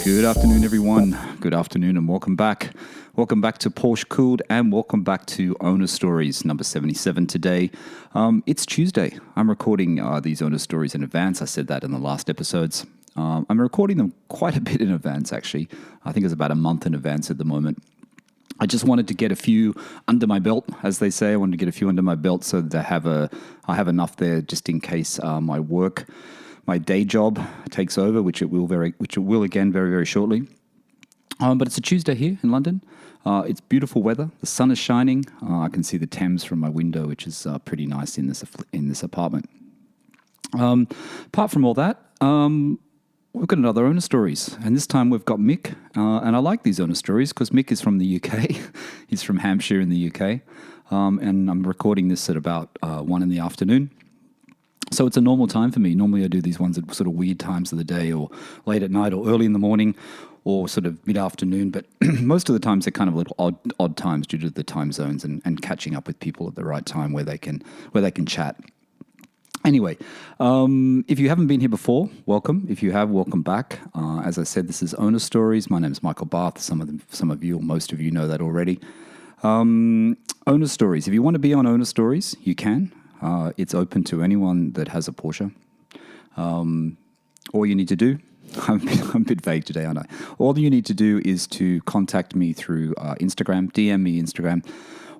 Good afternoon, everyone. Good afternoon and welcome back. Welcome back to PorscheCooled and welcome back to Owner Stories, number 77 today. It's Tuesday. I'm recording these Owner Stories in advance. I said that in the last episodes. I'm recording them quite a bit in advance, actually. I think it's about a month in advance at the moment. I just wanted to get a few under my belt, as they say. I wanted to get a few under my belt so that I have enough there just in case my day job takes over, which it will again very, very shortly. But it's a Tuesday here in London. It's beautiful weather. The sun is shining. I can see the Thames from my window, which is pretty nice in this apartment. Apart from all that, we've got another Owner Stories, and this time we've got Mick. And I like these Owner Stories because Mick is from the UK. He's from Hampshire in the UK. And I'm recording this at about 1 in the afternoon. So it's a normal time for me. Normally I do these ones at sort of weird times of the day or late at night or early in the morning or sort of mid-afternoon. But most of the times they're kind of little odd times due to the time zones and catching up with people at the right time where they can chat. Anyway, if you haven't been here before, welcome. If you have, welcome back. As I said, this is Owner Stories. My name is Michael Barth. Some of you or most of you know that already. Owner Stories. If you want to be on Owner Stories, you can. It's open to anyone that has a Porsche. All you need to do, I'm a bit vague today, aren't I? All you need to do is to contact me through Instagram, DM me Instagram.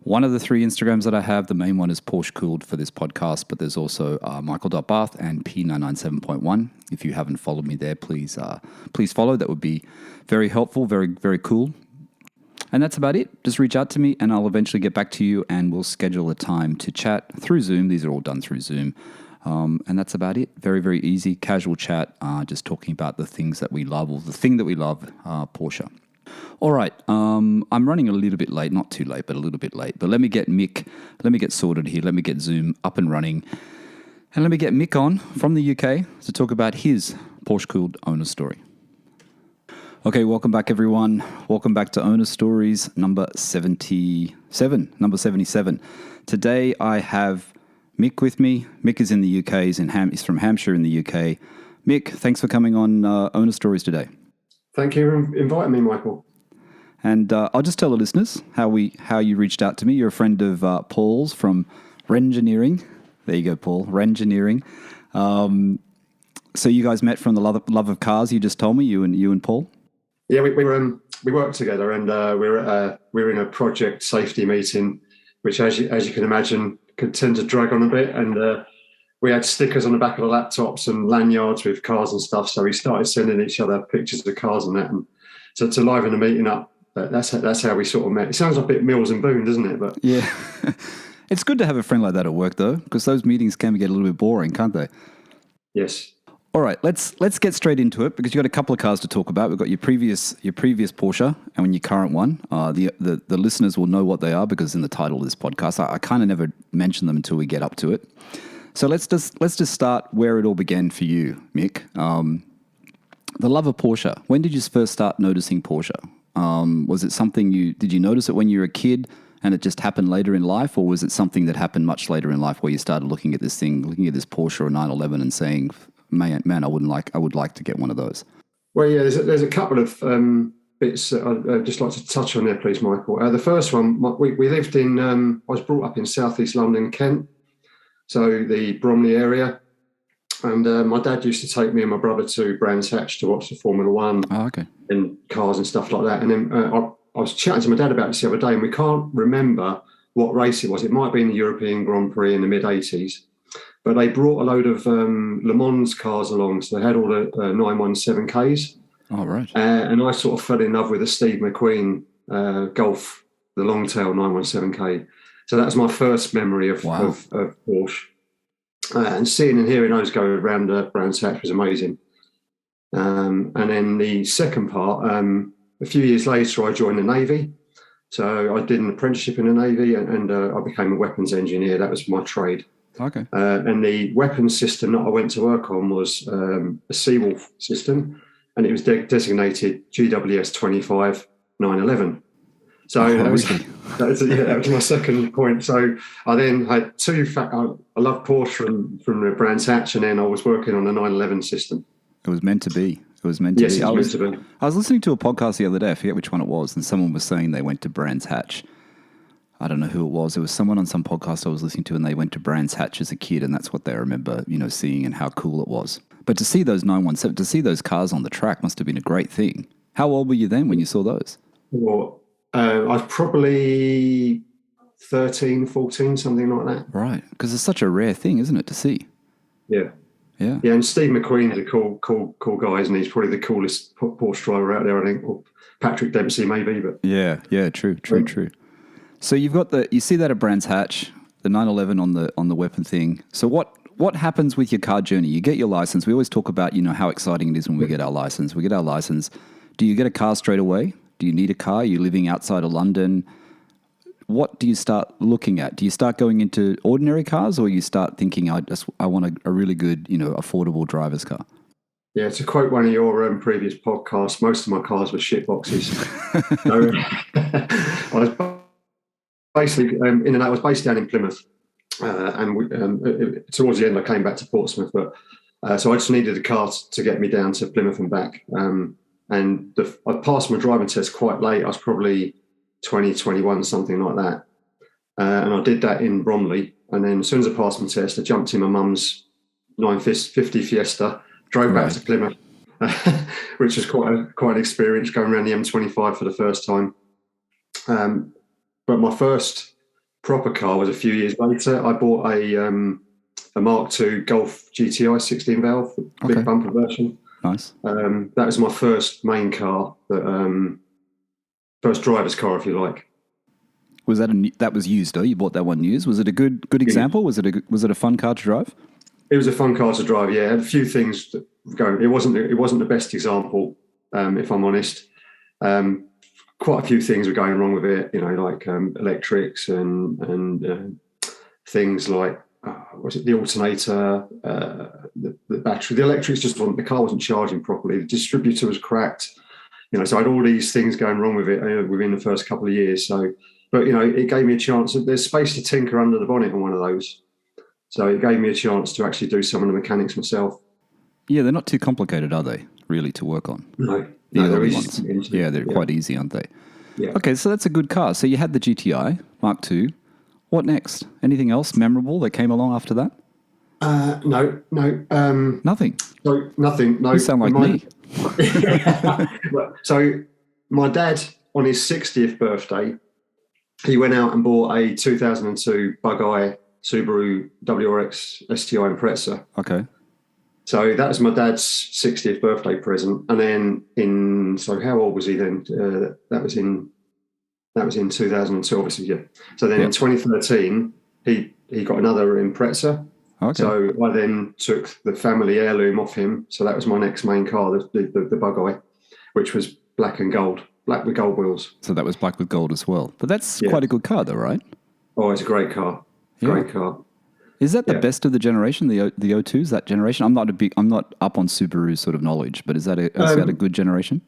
One of the 3 Instagrams that I have, the main one is PorscheCooled for this podcast, but there's also Michael.Barth and P997.1. If you haven't followed me there, please follow. That would be very helpful, very, very cool. And that's about it. Just reach out to me and I'll eventually get back to you and we'll schedule a time to chat through Zoom. These are all done through Zoom. And that's about it. Very, very easy, casual chat, just talking about the things that we love or the thing that we love, Porsche. All right. I'm running a little bit late, not too late, but a little bit late. But let me get sorted here. Let me get Zoom up and running. And let me get Mick on from the UK to talk about his PorscheCooled Owner Story. Okay, welcome back, everyone. Welcome back to Owner Stories, number 77. Today, I have Mick with me. Mick is in the UK. He's from Hampshire in the UK. Mick, thanks for coming on Owner Stories today. Thank you for inviting me, Michael. And I'll just tell the listeners how you reached out to me. You're a friend of Paul's from Rengineering. There you go, Paul. Rengineering. So you guys met from the love of cars. You just told me, you and Paul. Yeah, we worked together, and we were in a project safety meeting, which, as you can imagine, could tend to drag on a bit. And we had stickers on the back of the laptops and lanyards with cars and stuff. So we started sending each other pictures of cars and that, and so to liven the meeting up. That's how we sort of met. It sounds like a bit Mills and Boone, doesn't it? But yeah, it's good to have a friend like that at work, though, because those meetings can get a little bit boring, can't they? Yes. All right, let's get straight into it because you've got a couple of cars to talk about. We've got your previous Porsche and your current one. The listeners will know what they are because in the title of this podcast, I kind of never mention them until we get up to it. So let's just start where it all began for you, Mick. The love of Porsche. When did you first start noticing Porsche? Was it something did you notice it when you were a kid and it just happened later in life, or was it something that happened much later in life where you started looking at this Porsche or 911 and saying, Man, I would like to get one of those. Well, yeah, there's a couple of bits that I'd just like to touch on there, please, Michael. The first one, we lived in, I was brought up in South East London, Kent, so the Bromley area. And my dad used to take me and my brother to Brands Hatch to watch the Formula One and cars and stuff like that. And then I was chatting to my dad about this the other day, and we can't remember what race it was. It might have been the European Grand Prix in the mid-'80s. But they brought a load of lemans cars along, so they had all the 917Ks. Oh, right. And I sort of fell in love with the Steve McQueen Golf, the long-tail 917K. So that was my first memory of Porsche. And seeing and hearing those go around Brands Hatch was amazing. And then the second part, a few years later, I joined the Navy. So I did an apprenticeship in the Navy and I became a weapons engineer. That was my trade. Okay. And the weapons system that I went to work on was a Seawolf system, and it was designated GWS 25 911. So that was my second point. So I then had I love Porsche from the Brands Hatch, and then I was working on a 911 system. It was meant to be. It was meant to Yes, be. it's meant to be. I was listening to a podcast the other day. I forget which one it was, and someone was saying they went to Brands Hatch. I don't know who it was. It was someone on some podcast I was listening to, and they went to Brands Hatch as a kid, and that's what they remember, seeing and how cool it was. But to see those 917, to see those cars on the track must have been a great thing. How old were you then when you saw those? Well, I was probably 13, 14, something like that. Right, because it's such a rare thing, isn't it, to see? Yeah. Yeah. Yeah, and Steve McQueen is a cool guy, isn't he? He's probably the coolest Porsche driver out there, I think, or Patrick Dempsey maybe. But yeah, true. So you see that at Brands Hatch, the 911 on the weapon thing. So what happens with your car journey? You get your license. We always talk about, how exciting it is when we get our license. We get our license. Do you get a car straight away? Do you need a car? Are you living outside of London? What do you start looking at? Do you start going into ordinary cars, or you start thinking, I want a really good, affordable driver's car? Yeah, to quote one of your previous podcasts, most of my cars were shit boxes. So, I was basically I was based down in Plymouth, and towards the end I came back to Portsmouth, but so I just needed a car to get me down to Plymouth and back. I passed my driving test quite late. I was probably 20, 21, something like that. And I did that in Bromley. And then as soon as I passed my test, I jumped in my mum's 950 Fiesta, drove back to Plymouth, which was quite an experience going around the M25 for the first time. But my first proper car was a few years later. I bought a Mark II Golf GTI 16 valve, big bumper version. Nice. That was my first main car, first driver's car, if you like. Was that was used though? You bought that one used. Was it a good example? Was it a fun car to drive? It was a fun car to drive. Yeah, it had a few things going. It wasn't the best example, if I'm honest. Quite a few things were going wrong with it. Like electrics and things like was it the alternator, the battery, the electrics just wasn't. The car wasn't charging properly. The distributor was cracked. So I had all these things going wrong with it within the first couple of years. So, but it gave me a chance. There's space to tinker under the bonnet on one of those. So it gave me a chance to actually do some of the mechanics myself. Yeah, they're not too complicated, are they? Really, to work on? No, they're easy. Yeah, they're quite easy, aren't they? Yeah. Okay, so that's a good car. So you had the GTI Mark II. What next? Anything else memorable that came along after that? No. Nothing. So nothing. No. You sound like me. So my dad, on his 60th birthday, he went out and bought a 2002 Bug-Eye Subaru WRX STI Impreza. Okay. So that was my dad's 60th birthday present. And then so how old was he then? That was in 2002, obviously, yeah. So then in 2013, he got another Impreza. Okay. So I then took the family heirloom off him. So that was my next main car, the Bug-Eye, which was black and gold, black with gold wheels. So that was black with gold as well. But that's quite a good car though, right? Oh, it's a great car. Great car. Is that the best of the generation, the O2s, that generation? I'm not up on Subaru sort of knowledge, but is that a good generation?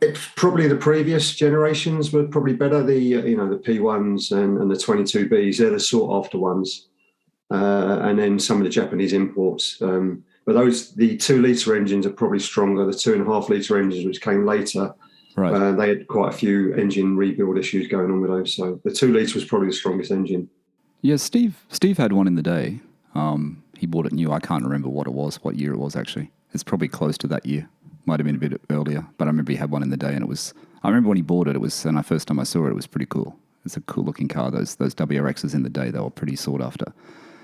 It's probably the previous generations were probably better. The the P1s and the 22Bs, they're the sought after ones. And then some of the Japanese imports. But the 2-litre engines are probably stronger. The 2.5-litre engines, which came later, they had quite a few engine rebuild issues going on with those. So the 2-litre was probably the strongest engine. Yeah, Steve had one in the day. He bought it new. I can't remember what year it was actually. It's probably close to that year. Might have been a bit earlier, but I remember he had one in the day, and I remember when he bought it. And the first time I saw it, it was pretty cool. It's a cool looking car. Those WRXs in the day, they were pretty sought after.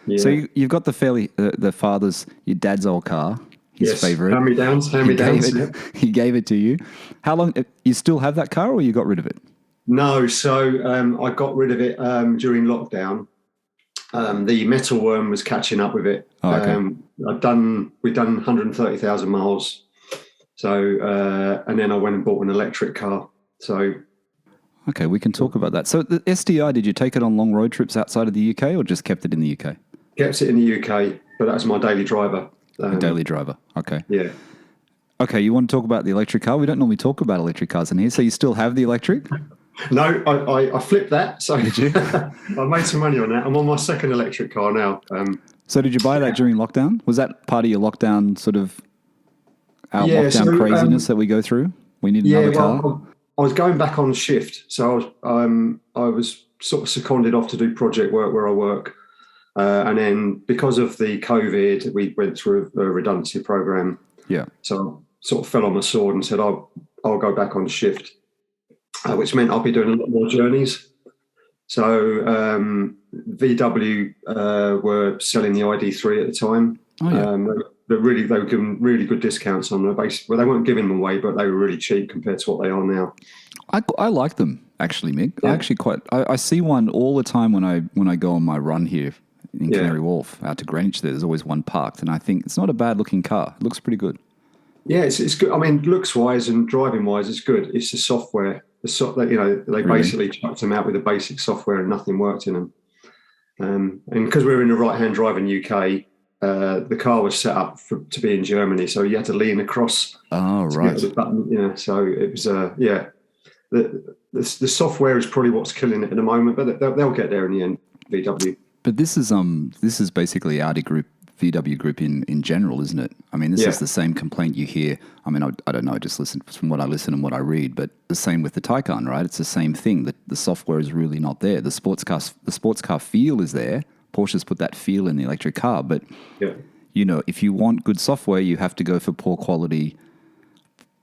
Yeah. So you've got your dad's old car, his favorite. Hand-me-downs. He gave it to you. How long? You still have that car, or you got rid of it? No, so I got rid of it during lockdown. The metal worm was catching up with it. Oh, okay. We'd done 130,000 miles. So and then I went and bought an electric car. So. Okay, we can talk about that. So the STI, did you take it on long road trips outside of the UK, or just kept it in the UK? Kept it in the UK, but that's my daily driver. Daily driver, okay. Yeah. Okay, you want to talk about the electric car? We don't normally talk about electric cars in here, so you still have the electric? No, I flipped that. So did you? I made some money on that. I'm on my second electric car now. So did you buy that during lockdown? Was that part of your lockdown sort of our Yeah, lockdown so, craziness that we go through? We need another car. Well, I was going back on shift, so I was sort of seconded off to do project work where I work, and then because of the COVID, we went through a redundancy program. Yeah. So I sort of fell on my sword and said I'll go back on shift, which meant I'll be doing a lot more journeys. So VW were selling the ID3 at the time. Oh, yeah. They were giving really good discounts on them. Well, they weren't giving them away, but they were really cheap compared to what they are now. I like them actually, Mick. Yeah. I actually I see one all the time when I go on my run here in Canary Wharf out to Greenwich. There's always one parked, and I think it's not a bad looking car. It looks pretty good. Yeah, it's good. I mean, looks wise and driving wise, it's good. It's the software. They basically chucked them out with the basic software and nothing worked in them. And because we're in the right-hand drive in UK, the car was set up to be in Germany, so you had to lean across. Oh, right. The button, so it was The software is probably what's killing it at the moment, but they'll get there in the end. VW. But this is basically Audi Group, VW Group in general, isn't it? I mean, this is the same complaint you hear. I mean, I don't know, I just listen from what I listen and what I read, but the same with the Taycan, right? It's the same thing. The software is really not there. The sports car feel is there. Porsche's put that feel in the electric car, but if you want good software, you have to go for poor quality,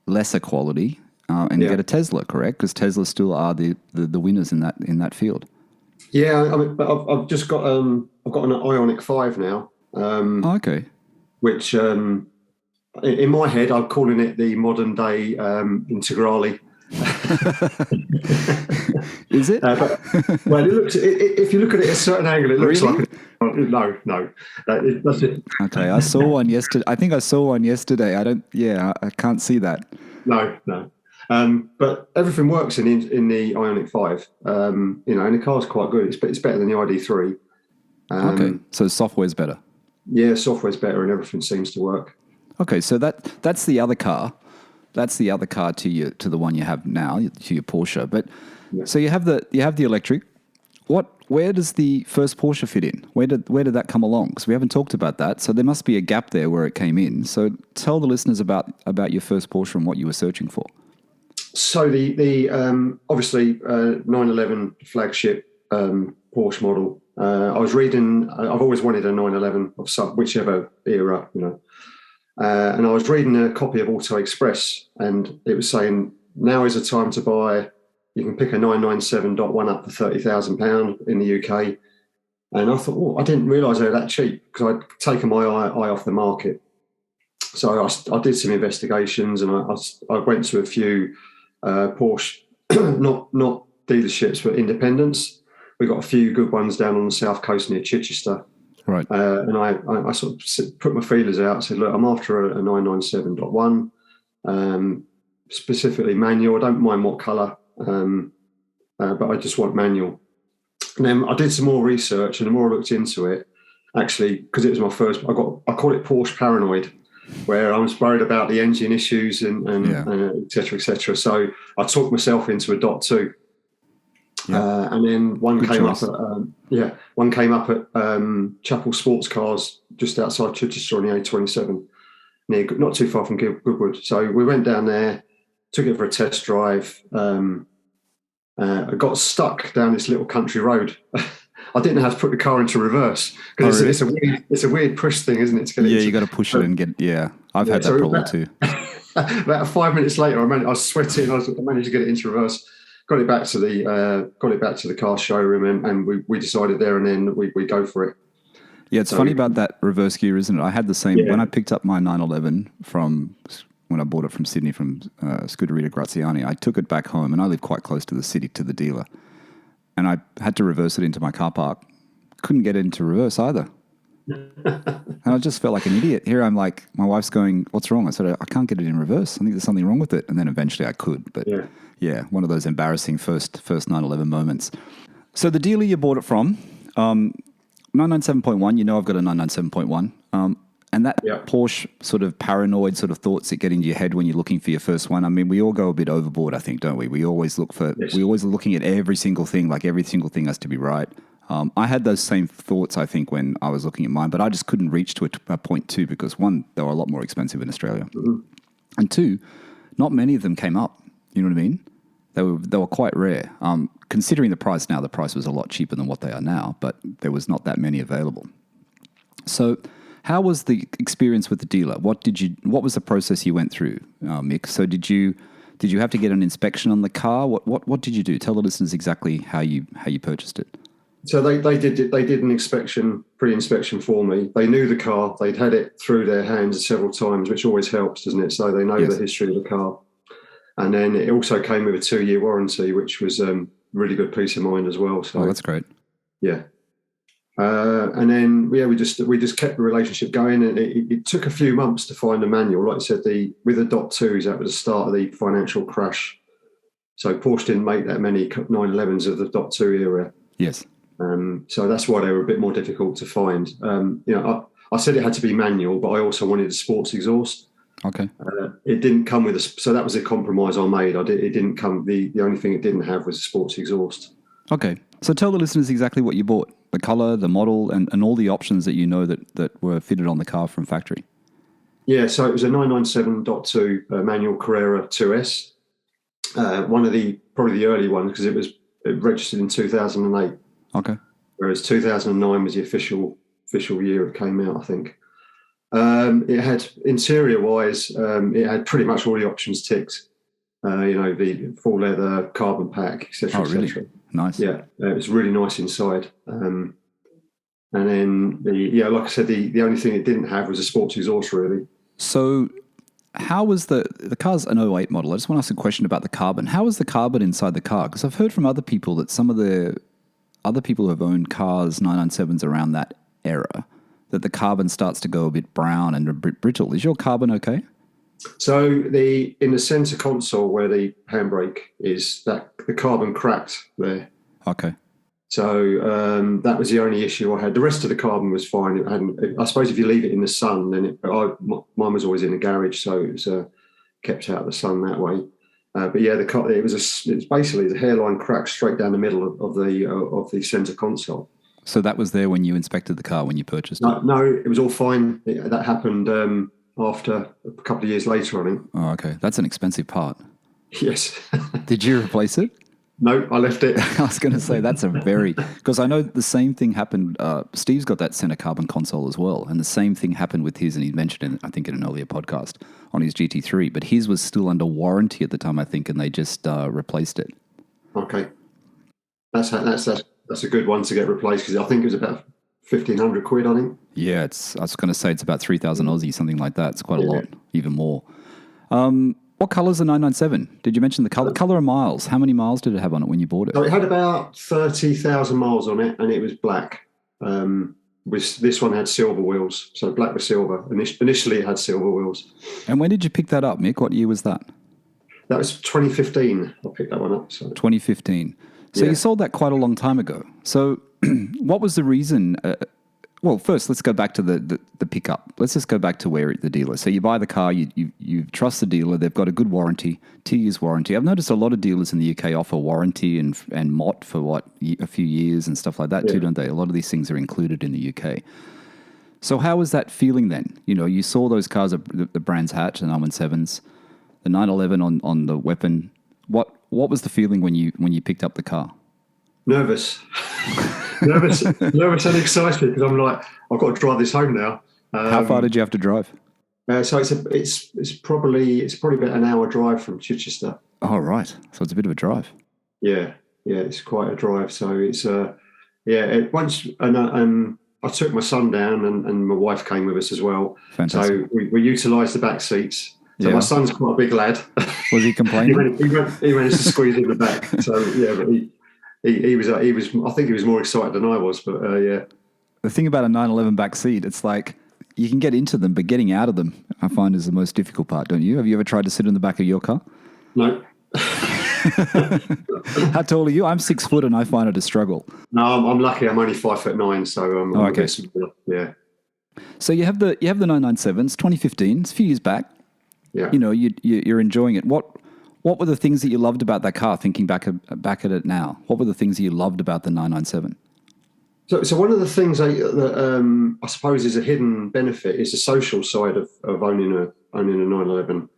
lesser quality, and get a Tesla, correct? Because Tesla still are the winners in that field. Yeah, I mean, but I've just got an Ioniq 5 now. Okay. Which in my head, I'm calling it the modern day Integrale. Is it? Well, it looks. If you look at it at a certain angle, it looks like. No. That's it. Okay, I saw one yesterday. I think I saw one yesterday. I can't see that. No. But everything works in the Ioniq 5. And the car's quite good. It's better than the ID3. Okay, so software's better. Yeah, software's better, and everything seems to work. Okay, so that's the other car. That's the other car to the one you have now, to your Porsche. But so you have the electric. Where does the first Porsche fit in? Where did that come along? Because we haven't talked about that. So there must be a gap there where it came in. So tell the listeners about your first Porsche and what you were searching for. So the obviously 911 flagship Porsche model. I was reading. I've always wanted a 911 of whichever era, and I was reading a copy of Auto Express, and it was saying now is the time to buy. You can pick a 997.1 up for £30,000 in the UK, and I thought, I didn't realise they were that cheap because I'd taken my eye off the market. So I did some investigations, and I went to a few Porsche, not dealerships, but independents. We got a few good ones down on the south coast near Chichester. Right. And I sort of put my feelers out and said, look, I'm after a 997.1, specifically manual. I don't mind what colour, but I just want manual. And then I did some more research, and the more I looked into it, actually, because it was my first, I call it Porsche paranoid, where I was worried about the engine issues and et cetera, et cetera. So I talked myself into a Dot 2. Yeah. And then one came up at Chapel Sports Cars just outside Chichester on the A27, not too far from Goodwood. So we went down there, took it for a test drive. I got stuck down this little country road. I didn't know how to put the car into reverse because it's a weird push thing, isn't it? You got to push it and get. Yeah, I've had that problem too. About 5 minutes later, I was sweating. I managed to get it into reverse. Got it back to the car showroom, and we decided there and then we go for it. Yeah, it's funny about that reverse gear, isn't it? I had the same when I picked up my 911 when I bought it from Sydney from Scuderia Graziani. I took it back home, and I live quite close to the city, to the dealer, and I had to reverse it into my car park. Couldn't get it into reverse either. And I just felt like an idiot. Here I'm like, my wife's going, what's wrong? I said, I can't get it in reverse. I think there's something wrong with it. And then eventually I could. But yeah, one of those embarrassing first 911 moments. So the dealer you bought it from, 997.1, I've got a 997.1. And that Porsche sort of paranoid sort of thoughts that get into your head when you're looking for your first one. I mean, we all go a bit overboard, I think, don't we? We always we're always looking at every single thing, like every single thing has to be right. I had those same thoughts, I think, when I was looking at mine, but I just couldn't reach to a point too because, one, they were a lot more expensive in Australia. Mm-hmm. And two, not many of them came up. You know what I mean? They were quite rare. Considering the price now, the price was a lot cheaper than what they are now, but there was not that many available. So how was the experience with the dealer? What was the process you went through, Mick? So did you have to get an inspection on the car? What did you do? Tell the listeners exactly how you purchased it. So they did an pre-inspection for me. They knew the car. They'd had it through their hands several times, which always helps, doesn't it? So they know the history of the car. And then it also came with a 2-year warranty, which was really good peace of mind as well. So that's great. Yeah. And then we just kept the relationship going, and it took a few months to find a manual. Like I said, with the .2s, that was the start of the financial crash. So Porsche didn't make that many 911s of the .2 era. Yes. So that's why they were a bit more difficult to find. I said it had to be manual, but I also wanted a sports exhaust. Okay. It didn't come with so that was a compromise I made. It didn't come. The only thing it didn't have was a sports exhaust. Okay. So tell the listeners exactly what you bought, the color, the model, and all the options that you know that were fitted on the car from factory. Yeah. So it was a 997.2 manual Carrera 2S. One of probably the early ones, because it registered in 2008. Okay. Whereas 2009 was the official year it came out, I think. It had interior-wise, it had pretty much all the options ticked. The full leather, carbon pack, etc. Oh, really? Nice. Yeah, it was really nice inside. And then like I said, the only thing it didn't have was a sports exhaust, really. So, how was the car's an '08 model? I just want to ask a question about the carbon. How was the carbon inside the car? Because I've heard from other people that some of the other people who have owned cars 997s around that era, that the carbon starts to go a bit brown and a bit brittle. Is your carbon okay? So in the center console where the handbrake is, that the carbon cracked there. Okay. So that was the only issue I had. The rest of the carbon was fine. It hadn't. I suppose if you leave it in the sun, then mine was always in a garage, so it was kept out of the sun that way. But yeah, it was basically the hairline cracked straight down the middle of the center console. So that was there when you inspected the car when you purchased it? No, it was all fine. That happened after a couple of years later, I think. Oh, okay. That's an expensive part. Yes. Did you replace it? No, I left it. I was going to say that's because I know the same thing happened. Steve's got that center carbon console as well, and the same thing happened with his, and he mentioned I think in an earlier podcast on his GT3, but his was still under warranty at the time, I think, and they just replaced it. Okay, that's a good one to get replaced, because I think it was about 1,500 quid, I think. Yeah, I was going to say it's about 3,000 Aussie, something like that. It's quite a lot, even more. What colour is the 997? Did you mention the colour? Colour of miles. How many miles did it have on it when you bought it? So it had about 30,000 miles on it, and it was black. This one had silver wheels, so black with silver. Initially, it had silver wheels. And when did you pick that up, Mick? What year was that? That was 2015. I picked that one up. So. 2015. So you sold that quite a long time ago. So what was the reason? Well, first, let's go back to the pickup. Let's just go back to where the dealer. So you buy the car, you trust the dealer. They've got a good warranty, 2 years warranty. I've noticed a lot of dealers in the UK offer warranty and MOT for a few years and stuff like that too, don't they? A lot of these things are included in the UK. So how was that feeling then? You saw those cars, the Brands Hatch, the 917s, the 911 on the weapon. What was the feeling when you picked up the car? Nervous and excited, because I'm like, I've got to drive this home now. How far did you have to drive? So it's probably about an hour drive from Chichester. Oh, right. So it's a bit of a drive. Yeah, it's quite a drive. So it's once I took my son down, and my wife came with us as well. Fantastic. So we utilised the back seats. So my son's quite a big lad. Was he complaining? he managed to squeeze in the back. So yeah, but he was. I think he was more excited than I was. But yeah. The thing about a 911 back seat, it's like you can get into them, but getting out of them, I find, is the most difficult part. Don't you? Have you ever tried to sit in the back of your car? No. How tall are you? I'm 6 foot, and I find it a struggle. No, I'm lucky. I'm only 5'9", so I'm okay. Yeah. So you have the 997s, 2015. It's a few years back. Yeah. You're enjoying it. What were the things that you loved about that car? Thinking back at it now, what were the things that you loved about the 997? So one of the things that I suppose is a hidden benefit is the social side of owning a 911.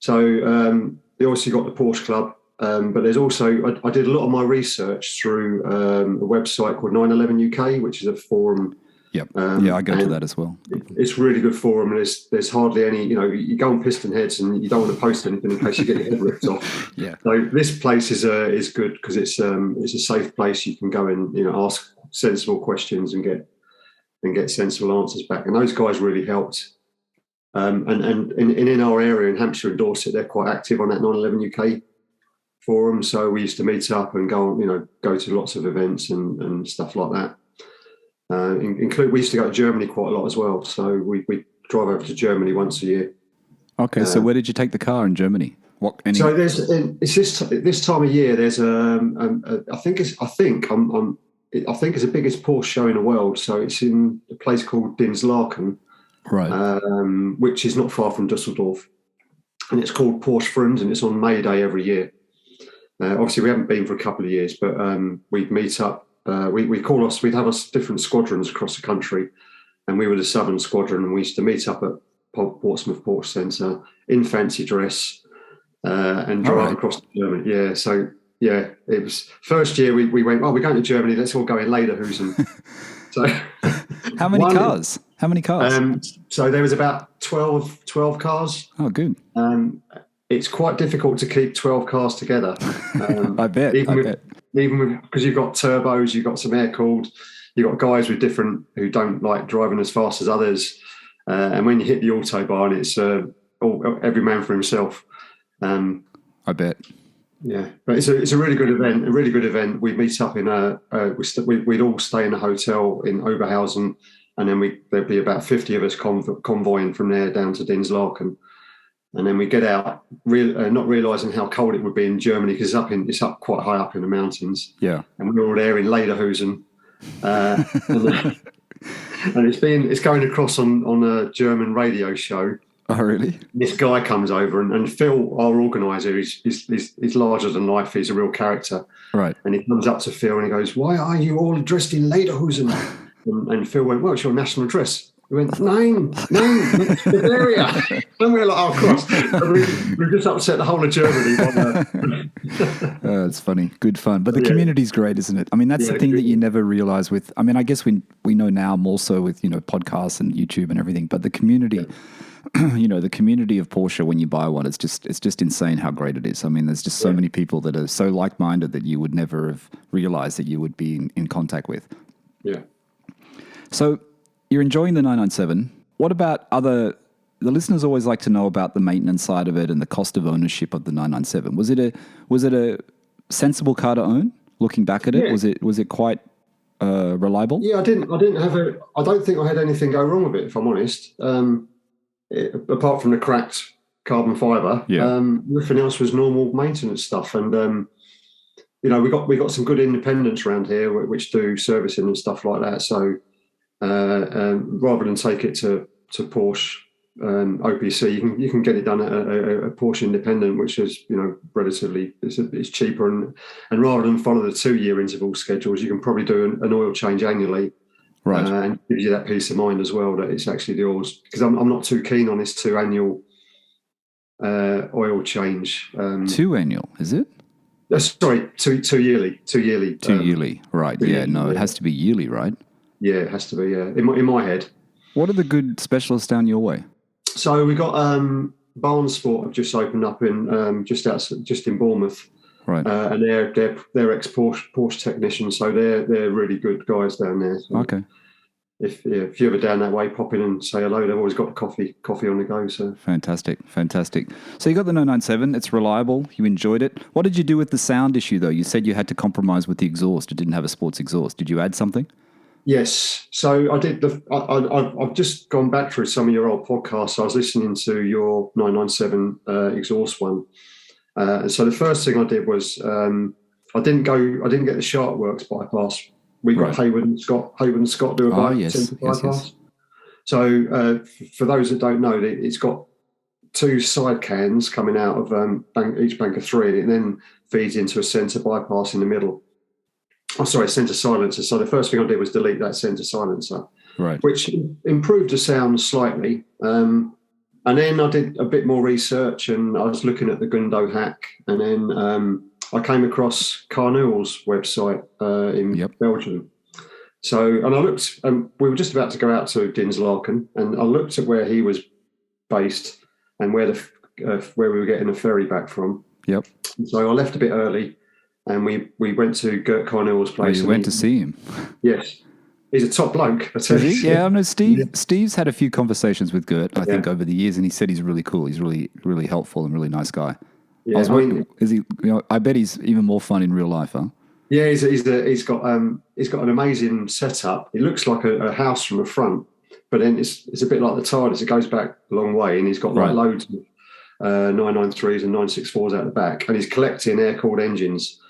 So they obviously got the Porsche Club, but there's also I did a lot of my research through a website called 911 UK, which is a forum. Yep. I go to that as well. It's a really good forum, and there's hardly any. You go on Piston Heads, and you don't want to post anything in case you get your head ripped off. Yeah. So this place is good because it's a safe place. You can go and ask sensible questions and get sensible answers back. And those guys really helped. And in our area in Hampshire and Dorset, they're quite active on that 911 UK forum. So we used to meet up and go to lots of events and stuff like that. We used to go to Germany quite a lot as well. So we drive over to Germany once a year. Okay, so where did you take the car in Germany? So it's this time of year. There's I think it's the biggest Porsche show in the world. So it's in a place called Dinslaken. Right. Which is not far from Dusseldorf, and it's called Porsche Friends, and it's on May Day every year. Obviously, we haven't been for a couple of years, but we'd meet up. We'd have us different squadrons across the country, and we were the Southern Squadron, and we used to meet up at Portsmouth Porsche Centre in fancy dress and drive across to Germany. Yeah, so yeah, it was first year we went. Oh, we're going to Germany. Let's all go in Lederhosen. So, How many cars? How many cars? So there was about 12 cars. Oh, good. It's quite difficult to keep 12 cars together. I bet. Even because you've got turbos, you've got some air-cooled, you've got guys who don't like driving as fast as others. And when you hit the Autobahn, it's every man for himself. I bet. Yeah, but it's a really good event. A really good event. We meet up in we'd all stay in a hotel in Oberhausen, and then there'd be about 50 of us convoying from there down to Dinslaken, and then we get out, not realising how cold it would be in Germany because it's up quite high up in the mountains. Yeah, and we're all there in Lederhosen, and it's going across on a German radio show. Oh, really? This guy comes over and Phil, our organizer, he's larger than life. He's a real character. Right. And he comes up to Phil and he goes, "Why are you all dressed in lederhosen?" and Phil went, "Well, it's your national dress." We went, "Nine, Bavaria." And we were like, "Oh, cross." We just upset the whole of Germany. It's funny. Good fun. But the community's great, isn't it? I mean, that's the thing that you never realize with, I mean, I guess we know now more so with, podcasts and YouTube and everything, but the community, the community of Porsche when you buy one, it's just insane how great it is. I mean, there's just so many people that are so like-minded that you would never have realized that you would be in contact with. Yeah. So you're enjoying the 997. What about the listeners always like to know about the maintenance side of it and the cost of ownership of the 997. Was it a sensible car to own? Looking back at it, was it quite reliable? Yeah, I don't think I had anything go wrong with it, if I'm honest. Apart from the cracked carbon fibre, everything else was normal maintenance stuff. And we got some good independents around here which do servicing and stuff like that. So rather than take it to Porsche OPC, you can get it done at a Porsche independent, which is relatively it's cheaper, and rather than follow the 2-year interval schedules, you can probably do an oil change annually. Right. And gives you that peace of mind as well that it's actually the oils, because I'm not too keen on this 2 annual oil change. 2 annual, is it? Sorry, two yearly. 2 yearly, right? Yeah, no, it has to be yearly, right? Yeah, it has to be. Yeah, in my head. What are the good specialists down your way? So we got Barnes Sport have just opened up in just in Bournemouth. Right, and they're ex Porsche technicians, so they're really good guys down there. So okay, if you're ever down that way, pop in and say hello. They've always got coffee on the go. So fantastic. So you got the 997. It's reliable. You enjoyed it. What did you do with the sound issue though? You said you had to compromise with the exhaust. It didn't have a sports exhaust. Did you add something? Yes. So I did. I've just gone back through some of your old podcasts. I was listening to your 997 exhaust one. And so the first thing I did was I didn't get the Sharkworks bypass. We got Hayward and Scott do a bypass. Yes. So for those that don't know, it's got 2 side cans coming out of each bank of 3, and it then feeds into a centre bypass in the middle. Oh, sorry, centre silencer. So the first thing I did was delete that centre silencer, which improved the sound slightly. And then I did a bit more research, and I was looking at the Gundo hack, and then I came across Carnell's website in Belgium. So, and I looked, we were just about to go out to Dinslaken, and I looked at where he was based and where we were getting a ferry back from. Yep. So I left a bit early, and we went to Gert Carnell's place. You went to see him? Yes. He's a top bloke. I tell you. Yeah, I know Steve's had a few conversations with Gert, I think, over the years, and he said he's really cool. He's really, really helpful and really nice guy. Yeah, is he? I bet he's even more fun in real life, huh? Yeah, he's got an amazing setup. It looks like a house from the front, but then it's a bit like the TARDIS. It goes back a long way, and he's got like loads of 993s and 964s out the back, and he's collecting air-cooled engines.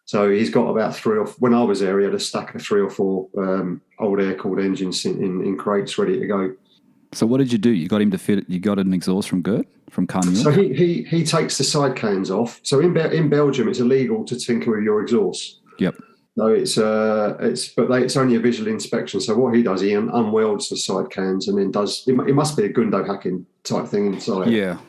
So he's got about when I was there, he had a stack of 3 or 4 old air-cooled engines in crates ready to go. So what did you do? You got him to fit it. You got an exhaust from Gert, from Carnell? So he takes the side cans off. So in Belgium, it's illegal to tinker with your exhaust. Yep. No, it's only a visual inspection. So what he does, he unwelds the side cans and then does. It must be a Gundo hacking type thing inside. Yeah.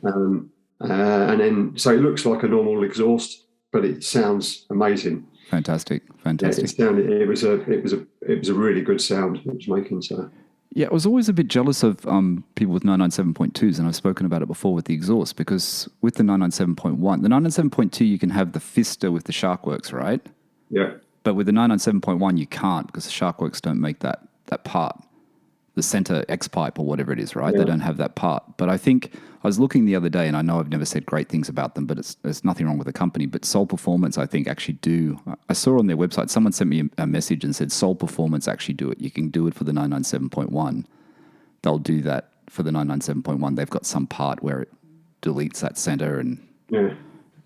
And then so it looks like a normal exhaust, but it sounds amazing. Fantastic. Yeah, it was a really good sound it was making. So. Yeah, I was always a bit jealous of people with 997.2s, and I've spoken about it before with the exhaust, because with the 997.1, the 997.2 you can have the Fister with the Sharkworks, right? Yeah. But with the 997.1 you can't, because the Sharkworks don't make that part, the center X pipe or whatever it is, right? Yeah. They don't have that part. But I think I was looking the other day, and I know I've never said great things about them, but there's nothing wrong with the company. But Soul Performance, I think, actually do. I saw on their website, someone sent me a message and said Soul Performance actually do it. You can do it for the 997.1. They'll do that for the 997.1. They've got some part where it deletes that center, and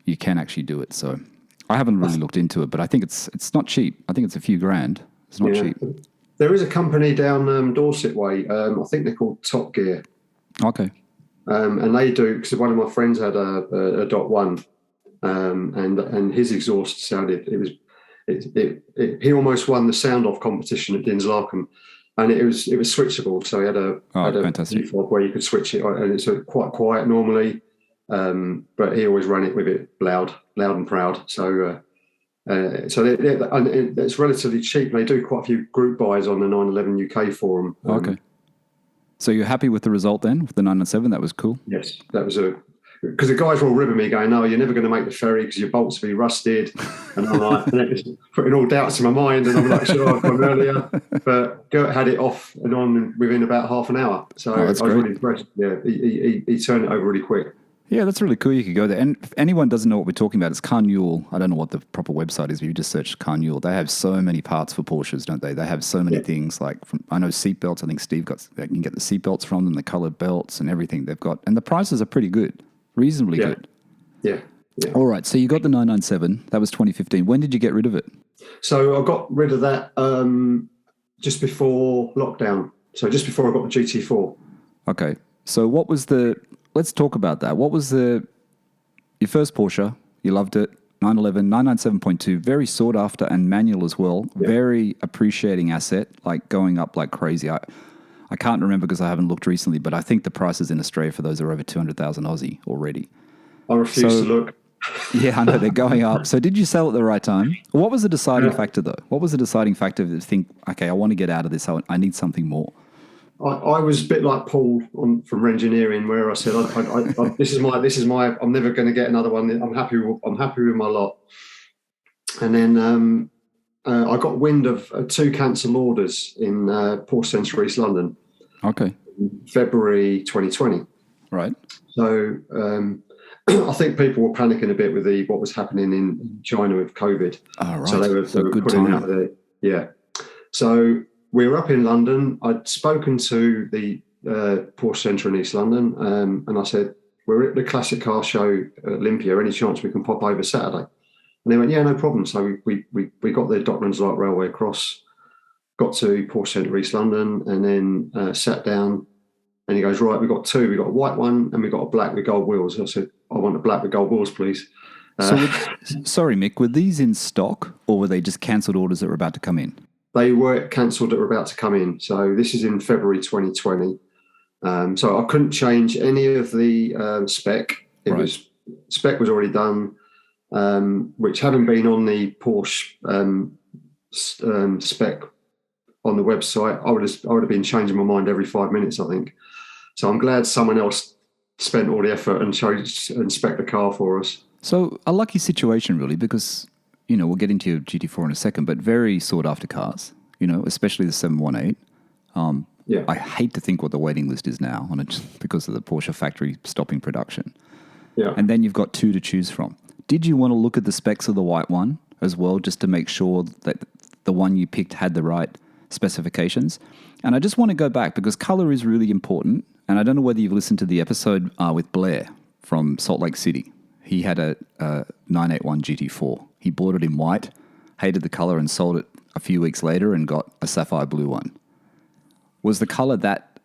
you can actually do it. So I haven't really looked into it, but I think it's not cheap. I think it's a few grand. It's not cheap. There is a company down Dorset way. I think they're called Top Gear. Okay. And they do, because one of my friends had a Dot 1, and his exhaust sounded. He almost won the sound off competition at Dinslaken, and it was switchable. So he had a fantastic fob where you could switch it, and it's quite quiet normally, but he always ran it with it loud and proud. So. So it's relatively cheap. They do quite a few group buys on the 911 UK forum. Okay. So you're happy with the result then, with the 997? That was cool? Yes, that was because the guys were all ribbing me going, no, you're never going to make the ferry because your bolts will be rusted. And I'm like, and it's putting all doubts in my mind. And I'm like, sure, I've gone earlier. But Gert had it off and on within about half an hour. So I was really impressed. Yeah, he turned it over really quick. Yeah, that's really cool. You could go there. And if anyone doesn't know what we're talking about, it's Carnell. I don't know what the proper website is, but you just search Carnell. They have so many parts for Porsches, don't they? They have so many things. Like, I know seatbelts. I think Steve they can get the seatbelts from them, the colored belts and everything they've got. And the prices are pretty good, reasonably good. Yeah. All right. So you got the 997. That was 2015. When did you get rid of it? So I got rid of that just before lockdown. So just before I got the GT4. Okay. So what was let's talk about that. What was your first Porsche? You loved it. 911, 997.2, very sought after and manual as well. Yeah. Very appreciating asset, like going up like crazy. I can't remember because I haven't looked recently, but I think the prices in Australia for those are over 200,000 Aussie already. I refuse to look. Yeah, I know, they're going up. So did you sell at the right time? What was the deciding factor though? What was the deciding factor to think, okay, I want to get out of this. I need something more? I was a bit like Paul from Engineering, where I said, "This is my. I'm never going to get another one. I'm happy with my lot." And then I got wind of 2 cancel orders in Porsche Centre East London. Okay. February 2020. Right. So I think people were panicking a bit with what was happening in China with COVID. Oh, right. So they were putting out there. Yeah. So we were up in London. I'd spoken to the Porsche Centre in East London, and I said, we're at the Classic Car Show at Olympia. Any chance we can pop over Saturday? And they went, yeah, no problem. So we got the Docklands Light Railway across, got to Porsche Centre East London, and then sat down. And he goes, right, we've got 2. We've got a white one and we've got a black with gold wheels. I said, I want a black with gold wheels, please. Sorry, Mick, were these in stock or were they just cancelled orders that were about to come in? They were cancelled that were about to come in. So this is in February 2020. So I couldn't change any of the spec. Spec was already done, which hadn't been on the Porsche spec on the website. I would have been changing my mind every 5 minutes, I think. So I'm glad someone else spent all the effort and spec the car for us. So a lucky situation, really, because, we'll get into your GT4 in a second, but very sought after cars, especially the 718. I hate to think what the waiting list is now on it because of the Porsche factory stopping production. Yeah. And then you've got two to choose from. Did you want to look at the specs of the white one as well, just to make sure that the one you picked had the right specifications? And I just want to go back because color is really important. And I don't know whether you've listened to the episode with Blair from Salt Lake City. He had a 981 GT4. He bought it in white, hated the color, and sold it a few weeks later and got a sapphire blue one. Was the color that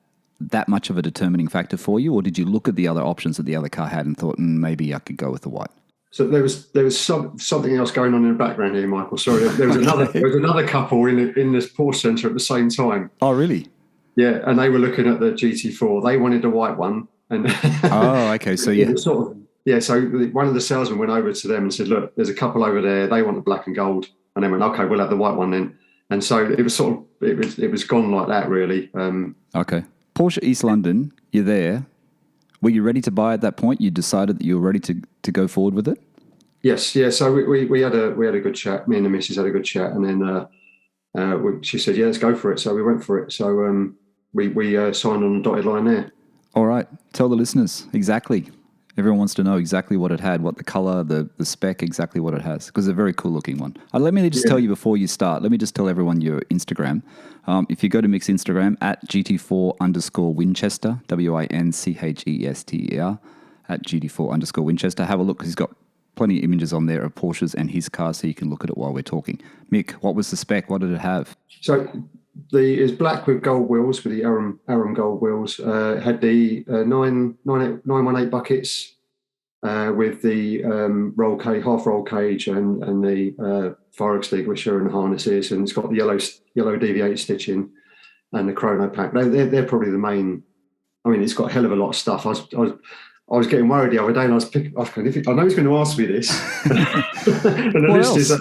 much of a determining factor for you, or did you look at the other options that the other car had and thought, maybe I could go with the white? So there was something else going on in the background here, Michael. Sorry, there was another couple in this Porsche Centre at the same time. Oh, really? Yeah, and they were looking at the GT4. They wanted a white one, and oh, okay. So yeah, So one of the salesmen went over to them and said, "Look, there's a couple over there. They want the black and gold," and they went, "Okay, we'll have the white one then." And so it was it was gone like that, really. Okay, Porsche East London, you're there. Were you ready to buy at that point? You decided that you were ready to go forward with it? Yes, yeah. So we had a good chat. Me and the missus had a good chat, and then she said, "Yeah, let's go for it." So we went for it. So we signed on the dotted line there. All right, tell the listeners exactly. Everyone wants to know exactly what it had, what the color, the spec, exactly what it has, because it's a very cool looking one. Let me just tell you before you start, let me just tell everyone your Instagram. If you go to Mick's Instagram, at GT4_Winchester, WINCHESTER, at GT4_Winchester, have a look, because he's got plenty of images on there of Porsches and his car, so you can look at it while we're talking. Mick, what was the spec? What did it have? So it's black with gold wheels, with the Arun gold wheels. It had the 918 buckets with the half roll cage and the fire extinguisher and harnesses, and it's got the yellow deviated stitching and the chrono pack. They're probably the main. I mean, it's got a hell of a lot of stuff. I was getting worried the other day, and I was picking. I know he's going to ask me this. And the list is.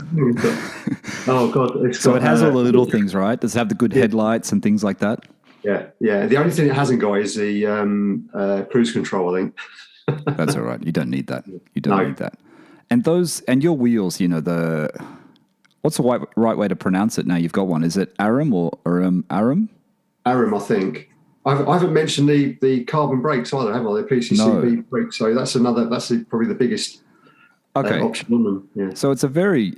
Oh God! So it has all the little things, right? Does it have the good headlights and things like that? Yeah. The only thing it hasn't got is the cruise control, I think. That's all right. You don't need that. You don't need that. And your wheels, what's the right way to pronounce it now? You've got one. Is it Arum or Arum? Arum, I think. I haven't mentioned the carbon brakes either, have I? The PCCB brakes. So that's probably the biggest option on them. Yeah. So it's a very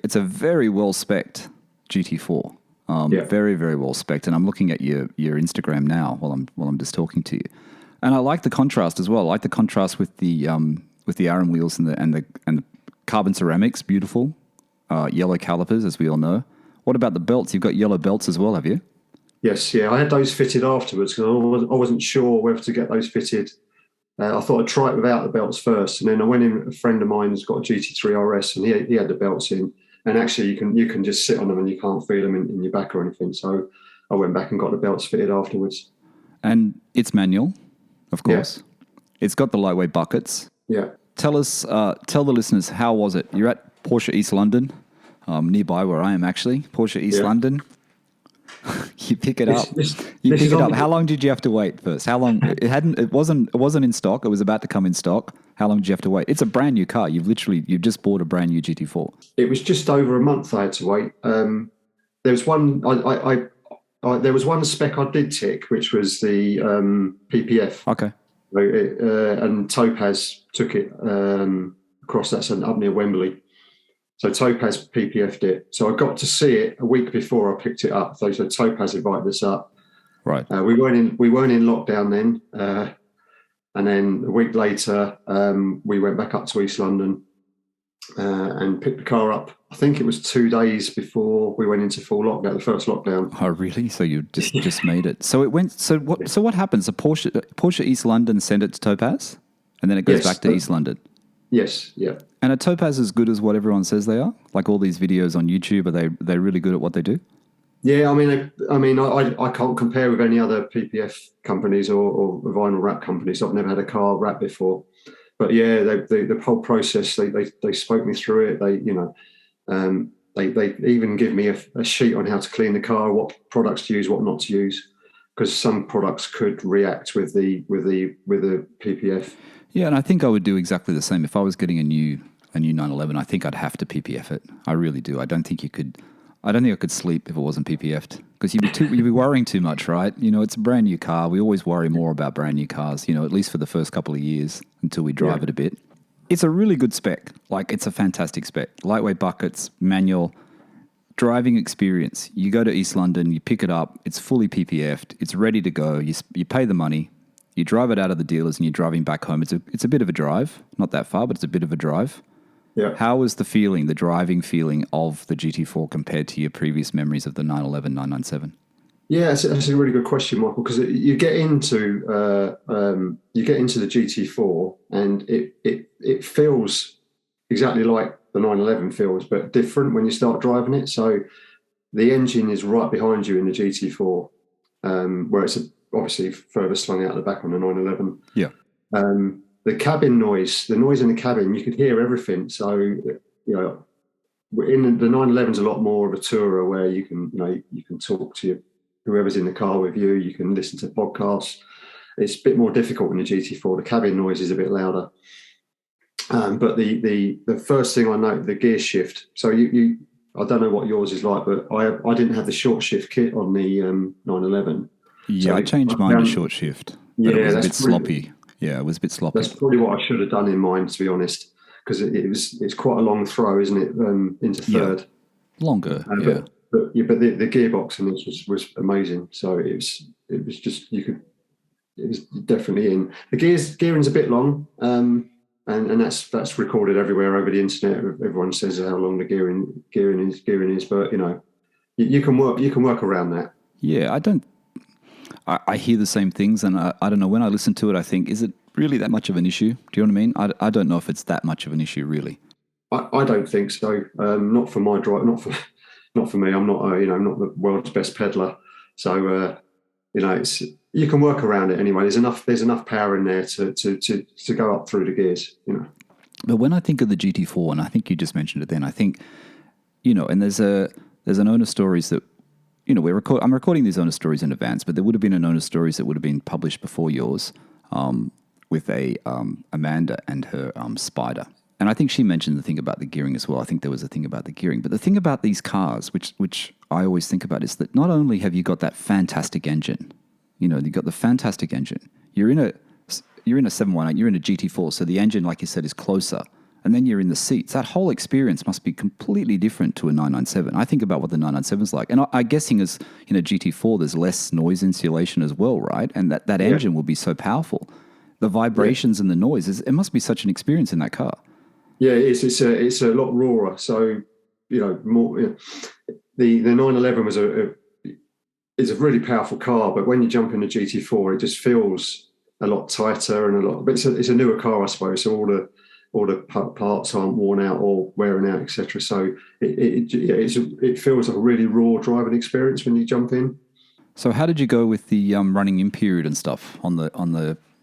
well spec'd GT4. Very, very well spec'd. And I'm looking at your Instagram now while I'm just talking to you. And I like the contrast as well. I like the contrast with the Arun wheels and the carbon ceramics, beautiful. Yellow calipers, as we all know. What about the belts? You've got yellow belts as well, have you? Yes, yeah. I had those fitted afterwards because I wasn't sure whether to get those fitted. I thought I'd try it without the belts first, and then I went in. A friend of mine has got a GT3 RS, and he had the belts in. And actually, you can just sit on them and you can't feel them in your back or anything. So I went back and got the belts fitted afterwards. And it's manual, of course. Yeah. It's got the lightweight buckets. Yeah. Tell the listeners, how was it? You're at Porsche East London, nearby where I am actually. Porsche East London. You pick it up. You pick it up. How long did you have to wait first? How long? It wasn't in stock. It was about to come in stock. How long did you have to wait? It's a brand new car. You've just bought a brand new GT4. It was just over a month I had to wait. There was one. There was one spec I did tick, which was the PPF. Okay. And Topaz took it across. That's up near Wembley. So Topaz PPF'd it. So I got to see it a week before I picked it up. So Topaz invited us up. Right. We weren't in lockdown then. And then a week later, we went back up to East London and picked the car up. I think it was 2 days before we went into full lockdown, the first lockdown. Oh, really? So you just made it. So it went. So what happens? The Porsche East London sent it to Topaz, and then it goes back to East London. Yes. Yeah. And are Topaz as good as what everyone says they are? Like all these videos on YouTube, are they really good at what they do? Yeah, I can't compare with any other PPF companies or vinyl wrap companies. I've never had a car wrap before, but yeah, the whole process, they spoke me through it. They even give me a sheet on how to clean the car, what products to use, what not to use, because some products could react with the PPF. Yeah, and I think I would do exactly the same if I was getting a new 911. I think I'd have to PPF it. I really do. I don't think I could sleep if it wasn't PPF'd, because you'd be worrying too much, right? It's a brand new car. We always worry more about brand new cars, at least for the first couple of years until we drive it a bit. It's a really good spec. Like, it's a fantastic spec. Lightweight buckets, manual, driving experience. You go to East London, you pick it up, it's fully PPF'd, it's ready to go. You pay the money, you drive it out of the dealers, and you're driving back home. It's a bit of a drive, not that far, but it's a bit of a drive. Yeah. How was the driving feeling of the GT4 compared to your previous memories of the 911, 997? Yeah, that's a really good question, Michael, because you get into the GT4 and it feels exactly like the 911 feels, but different when you start driving it. So the engine is right behind you in the GT4, where it's obviously further slung out the back on the 911. Yeah. The cabin noise, the noise in the cabin, you could hear everything. So, in the 911's a lot more of a tourer where you can talk to whoever's in the car with you. You can listen to podcasts. It's a bit more difficult in the GT4. The cabin noise is a bit louder. But the first thing I note, the gear shift. So I don't know what yours is like, but I didn't have the short shift kit on the 911. Yeah, so I changed mine to short shift. But it was a bit sloppy. Yeah, it was a bit sloppy. That's probably what I should have done in mine, to be honest, because it's quite a long throw, isn't it, into third? Yeah. Longer, yeah. But the gearbox in this was amazing. So it was just it was definitely in. The gearing's a bit long, and that's recorded everywhere over the internet. Everyone says how long the gearing is, but you can work around that. Yeah, I hear the same things, and I don't know, when I listen to it, I think, is it really that much of an issue? Do you know what I mean? I don't know if it's that much of an issue, really. I don't think so. Not for my drive. Not for me. I'm not I'm not the world's best peddler. So you can work around it anyway. There's enough power in there to go up through the gears. But when I think of the GT4, and I think you just mentioned it then, I think and there's an owner stories that. I'm recording these owner stories in advance, but there would have been an owner stories that would have been published before yours, with Amanda and her Spider. And I think she mentioned the thing about the gearing as well. I think there was a thing about the gearing. But the thing about these cars, which I always think about, is that not only have you got that fantastic engine, you've got the fantastic engine. You're in a 718, you're in a GT4, so the engine, like you said, is closer. And then you're in the seats. That whole experience must be completely different to a 997. I think about what the 997 is like. And I'm guessing as in a GT4, there's less noise insulation as well, right? And that engine will be so powerful. The vibrations and the noises, it must be such an experience in that car. Yeah, it's a lot rawer. So, more. The 911 is a really powerful car, but when you jump in the GT4, it just feels a lot tighter and but it's a newer car, I suppose. So all the parts aren't worn out or wearing out, etc. So it feels like a really raw driving experience when you jump in. So how did you go with the running in period and stuff on the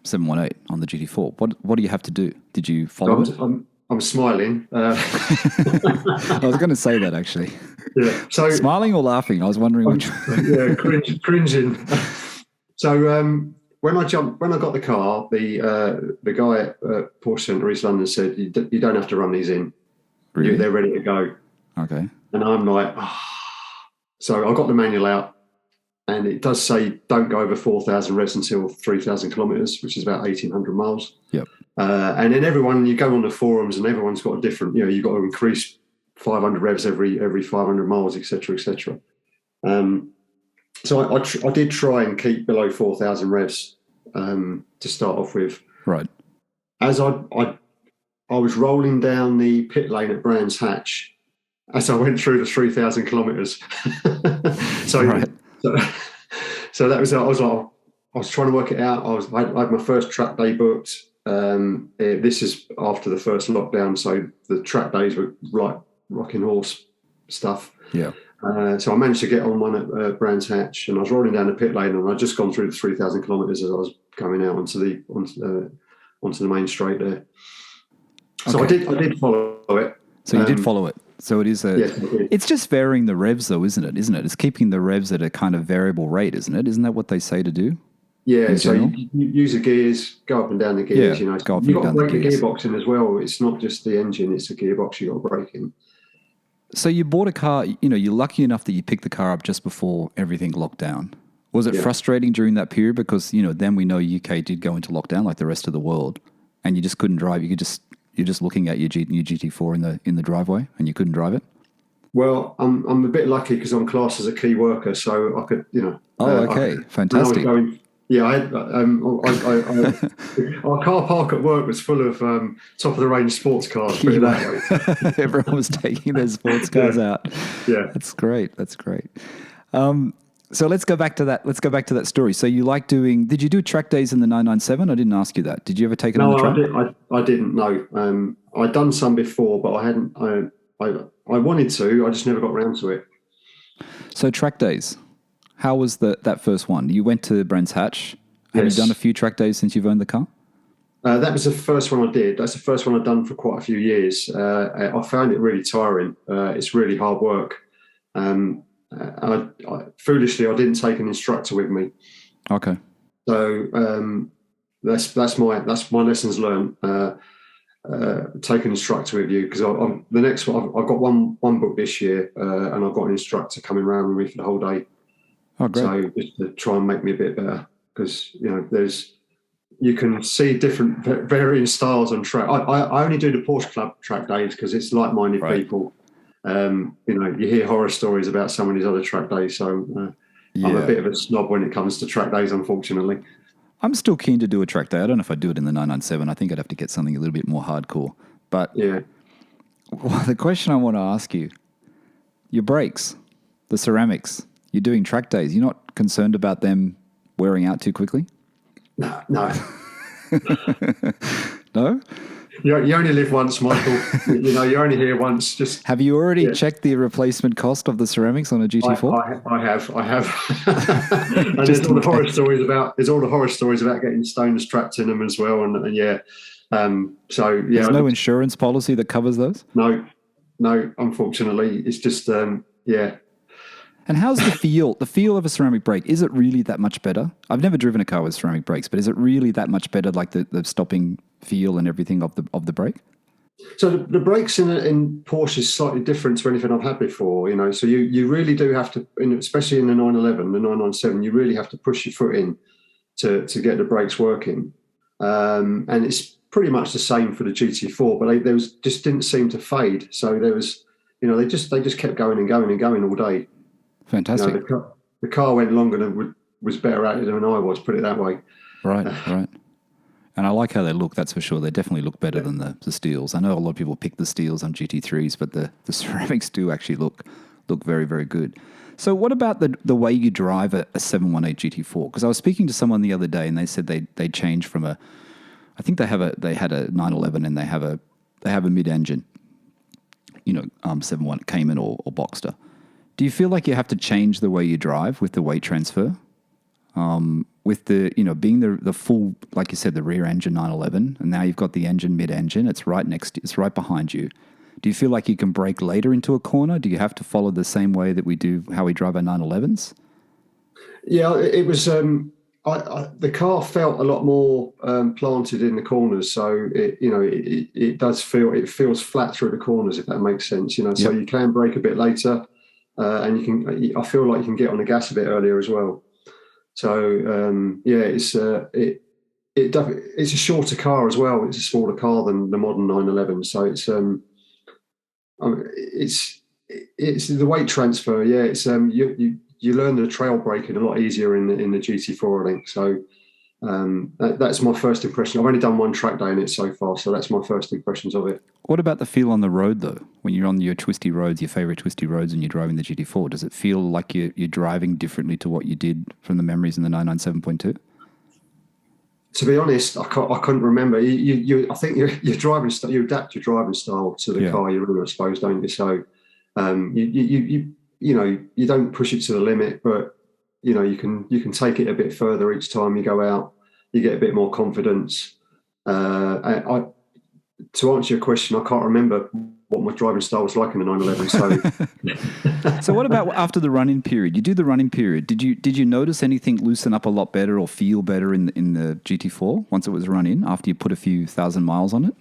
718 on the GT4? What do you have to do? Did you follow it? I'm smiling. I was going to say that actually. Yeah. So smiling or laughing? I was wondering which. Yeah, cringing. So when I got the car, the guy at Porsche Centre East London said, you don't have to run these in. Really? They're ready to go. Okay. And I'm like, So I got the manual out, and it does say don't go over 4,000 revs until 3,000 kilometres, which is about 1,800 miles. Yep. And then you go on the forums, and everyone's got a different, you've got to increase 500 revs every 500 miles, etc., etc. So I did try and keep below 4,000 revs to start off with. Right. As I was rolling down the pit lane at Brands Hatch as I went through the 3,000 kilometres. So that was, I was trying to work it out. I had my first track day booked. This is after the first lockdown, so the track days were like rocking horse stuff. Yeah. So I managed to get on one at Brands Hatch, and I was rolling down the pit lane, and I'd just gone through the 3,000 kilometres as I was coming out onto the main straight there. So Okay. I did follow it. So you did follow it. So it is Yes, it's just varying the revs though, isn't it? It's keeping the revs at a kind of variable rate, isn't it? Isn't that what they say to do? Yeah, so you use the gears, go up and down the gears. Yeah, You've got to break the gears. gearbox in as well. It's not just the engine; it's the gearbox you got to break in. So you bought a car. You're lucky enough that you picked the car up just before everything locked down. Was it frustrating during that period because then we know UK did go into lockdown like the rest of the world, and you just couldn't drive. You're just looking at your new GT4 in the driveway, and you couldn't drive it. Well, I'm a bit lucky because I'm classed as a key worker, so I could, okay, fantastic. I had our car park at work was full of top of the range sports cars. Put it that way. Everyone was taking their sports cars out. Yeah, that's great. So let's go back to that story. So you like doing? Did you do track days in the 997? I didn't ask you that. Did you ever take it on the track? No, I didn't. No, I'd done some before, but I hadn't. I wanted to. I just never got around to it. So track days. How was that first one? You went to Brands Hatch. Have Yes. you done a few track days since you've owned the car? That was the first one I did. That's the first one I've done for quite a few years. I found it really tiring. It's really hard work. Foolishly, I didn't take an instructor with me. Okay. So that's my lessons learned. Take an instructor with you because the next one I've got one book this year, and I've got an instructor coming around with me for the whole day. Oh, great. So just to try and make me a bit better because you can see different varying styles on track. I only do the Porsche Club track days because it's like-minded people. You hear horror stories about some of these other track days, so I'm a bit of a snob when it comes to track days, unfortunately. I'm still keen to do a track day. I don't know if I'd do it in the 997. I think I'd have to get something a little bit more hardcore. But the question I want to ask you, your brakes, the ceramics, you're doing track days. You're not concerned about them wearing out too quickly? No. No? You only live once, Michael. You're only here once. Just have you already checked the replacement cost of the ceramics on a GT4? I have. And there's all the horror stories about getting stones trapped in them as well. And there's no insurance policy that covers those? No. Unfortunately, it's just And how's the feel? The feel of a ceramic brake, is it really that much better? I've never driven a car with ceramic brakes, but is it really that much better, like the stopping feel and everything of the brake? So the brakes in Porsche is slightly different to anything I've had before, So you really do have to, especially in the 911, the 997, you really have to push your foot in to get the brakes working. And it's pretty much the same for the GT4, but they just didn't seem to fade. So there was, they just kept going and going and going all day. Fantastic. The car went longer than was better at it than I was, put it that way. Right. And I like how they look, that's for sure. They definitely look better than the steels. I know a lot of people pick the steels on GT3s, but the ceramics do actually look very, very good. So what about the way you drive a 718 GT4? Because I was speaking to someone the other day and they said they changed from I think they had a 911 and they have a mid-engine, 71 Cayman or Boxster. Do you feel like you have to change the way you drive with the weight transfer? With being the full, like you said, the rear engine 911, and now you've got the engine mid-engine. It's right behind you. Do you feel like you can brake later into a corner? Do you have to follow the same way that we do how we drive our 911s? Yeah, it was. The car felt a lot more planted in the corners, so it feels flat through the corners, if that makes sense. So you can brake a bit later, and I feel like you can get on the gas a bit earlier as well. So it's a shorter car as well. It's a smaller car than the modern 911. So it's the weight transfer. Yeah, it's you learn the trail braking a lot easier in the GT4, I think. So that's my first impression. I've only done one track day in it so far, so that's my first impressions of it. What about the feel on the road, though? When you're on your twisty roads, your favorite twisty roads, and you're driving the GT4, does it feel like you're driving differently to what you did from the memories in the 997.2? To be honest, I couldn't remember. I think your driving style, you adapt your driving style to the car you're in, I suppose, don't you? So you don't push it to the limit, but you can take it a bit further each time you go out. You get a bit more confidence. To answer your question, I can't remember what my driving style was like in the 911. So, So what about after the run-in period? You do the run-in period. Did you notice anything loosen up a lot better or feel better in the GT4 once it was run in after you put a few thousand miles on it?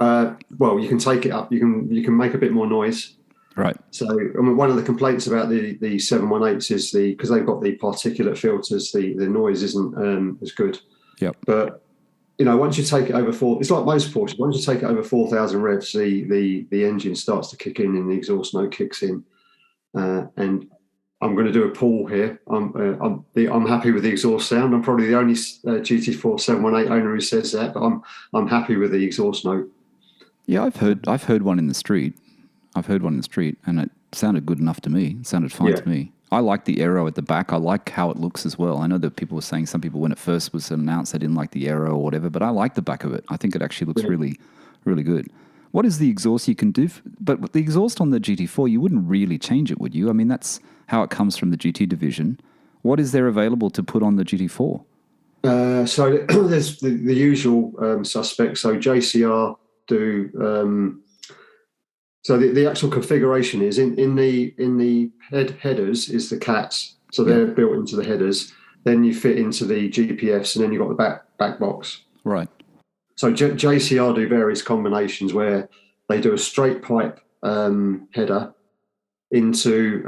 Well, you can take it up. You can make a bit more noise. Right. So, one of the complaints about the 718s is because they've got the particulate filters, the noise isn't as good. Yep. But once you take it over it's like most Porsches. Once you take it over 4,000 revs, the engine starts to kick in and the exhaust note kicks in. And I'm going to do a poll here. I'm happy with the exhaust sound. I'm probably the only GT4 718 owner who says that, but I'm happy with the exhaust note. Yeah, I've heard one in the street. And it sounded good enough to me. It sounded fine to me. I like the aero at the back. I like how it looks as well. I know that people were saying, some people when it first was announced, they didn't like the aero or whatever, but I like the back of it. I think it actually looks really, really good. What is the exhaust you can do? But with the exhaust on the GT4, you wouldn't really change it, would you? I mean, that's how it comes from the GT division. What is there available to put on the GT4? So there's the usual suspects. So JCR do... So the actual configuration is in the headers is the cats. So they're built into the headers. Then you fit into the GPFs, and then you've got the back box. Right. So JCR do various combinations where they do a straight pipe header into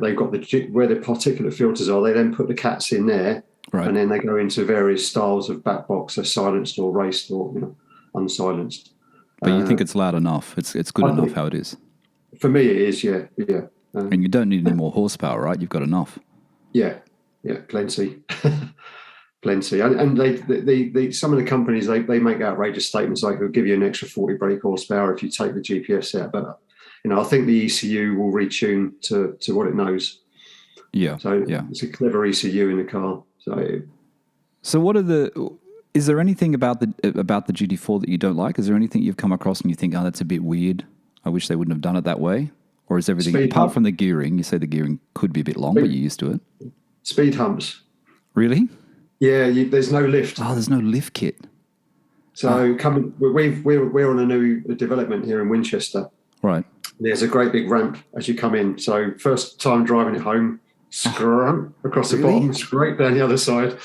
they've got where the particulate filters are. They then put the cats in there, right, and then they go into various styles of back box, so silenced or raced or unsilenced. But you think it's loud enough? It's good enough how it is? For me, it is, yeah. And you don't need any more horsepower, right? You've got enough. Yeah, plenty. Plenty. And they some of the companies, they make outrageous statements like they'll give you an extra 40 brake horsepower if you take the GPFs out. But, I think the ECU will retune to what it knows. Yeah. So it's a clever ECU in the car. So what are is there anything about the GT4 that you don't like? Is there anything you've come across and you think, that's a bit weird, I wish they wouldn't have done it that way? Or is everything, apart from the gearing, you say the gearing could be a bit long, but you're used to it? Speed humps. Really? Yeah, there's no lift. Oh, there's no lift kit. So we're on a new development here in Winchester. Right. There's a great big ramp as you come in. So first time driving it home, scrump across the bottom, straight down the other side.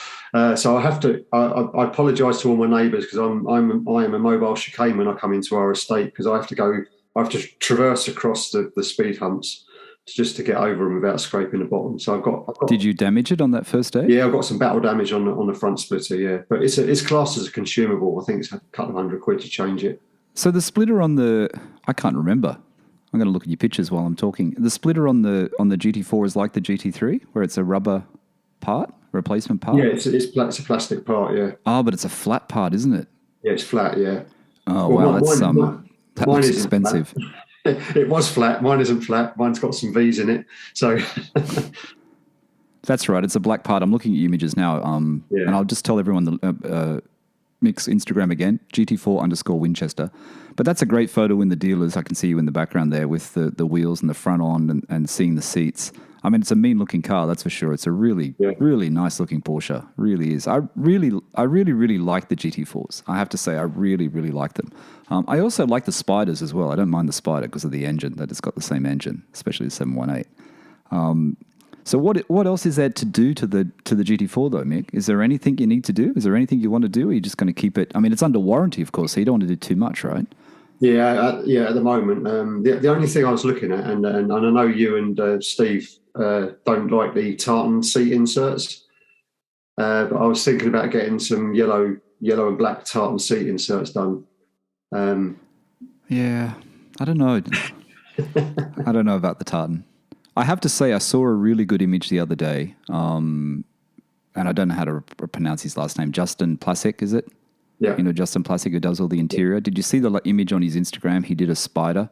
So I have to. I apologise to all my neighbours because I am a mobile chicane when I come into our estate because I have to traverse across the speed humps just to get over them without scraping the bottom. So I've got. Did you damage it on that first day? Yeah, I've got some battle damage on the front splitter. Yeah, but it's classed as a consumable. I think it's a couple of £100 to change it. So the splitter on I can't remember. I'm going to look at your pictures while I'm talking. The splitter on the GT4 is like the GT3, where it's a rubber replacement part. Yeah, it's a plastic part. Yeah. Oh, but it's a flat part, isn't it? Yeah, it's flat. Yeah. Oh wow, that looks expensive. It was flat. Mine isn't flat. Mine's got some V's in it. So. That's right. It's a black part. I'm looking at images now. And I'll just tell everyone Mick's Instagram again, GT4_Winchester. But that's a great photo in the dealers. I can see you in the background there with the wheels and the front on and seeing the seats. I mean, it's a mean looking car, that's for sure. It's a really, really nice looking Porsche. Really is. I really like the GT4s. I have to say, I really, really like them. I also like the Spiders as well. I don't mind the Spider because of the engine, that it's got the same engine, especially the 718. So what else is there to do to the GT4 though, Mick? Is there anything you need to do? Is there anything you want to do? Or are you just going to keep it? I mean, it's under warranty, of course, so you don't want to do too much, right? Yeah, at the moment. The only thing I was looking at, and I know you and Steve don't like the tartan seat inserts, but I was thinking about getting some yellow and black tartan seat inserts done. Yeah, I don't know. I don't know about the tartan. I have to say, I saw a really good image the other day, and I don't know how to pronounce his last name. Justin Plasek, is it? Yeah. You know, Justin Plasek, who does all the interior. Did you see the image on his Instagram? He did a Spider,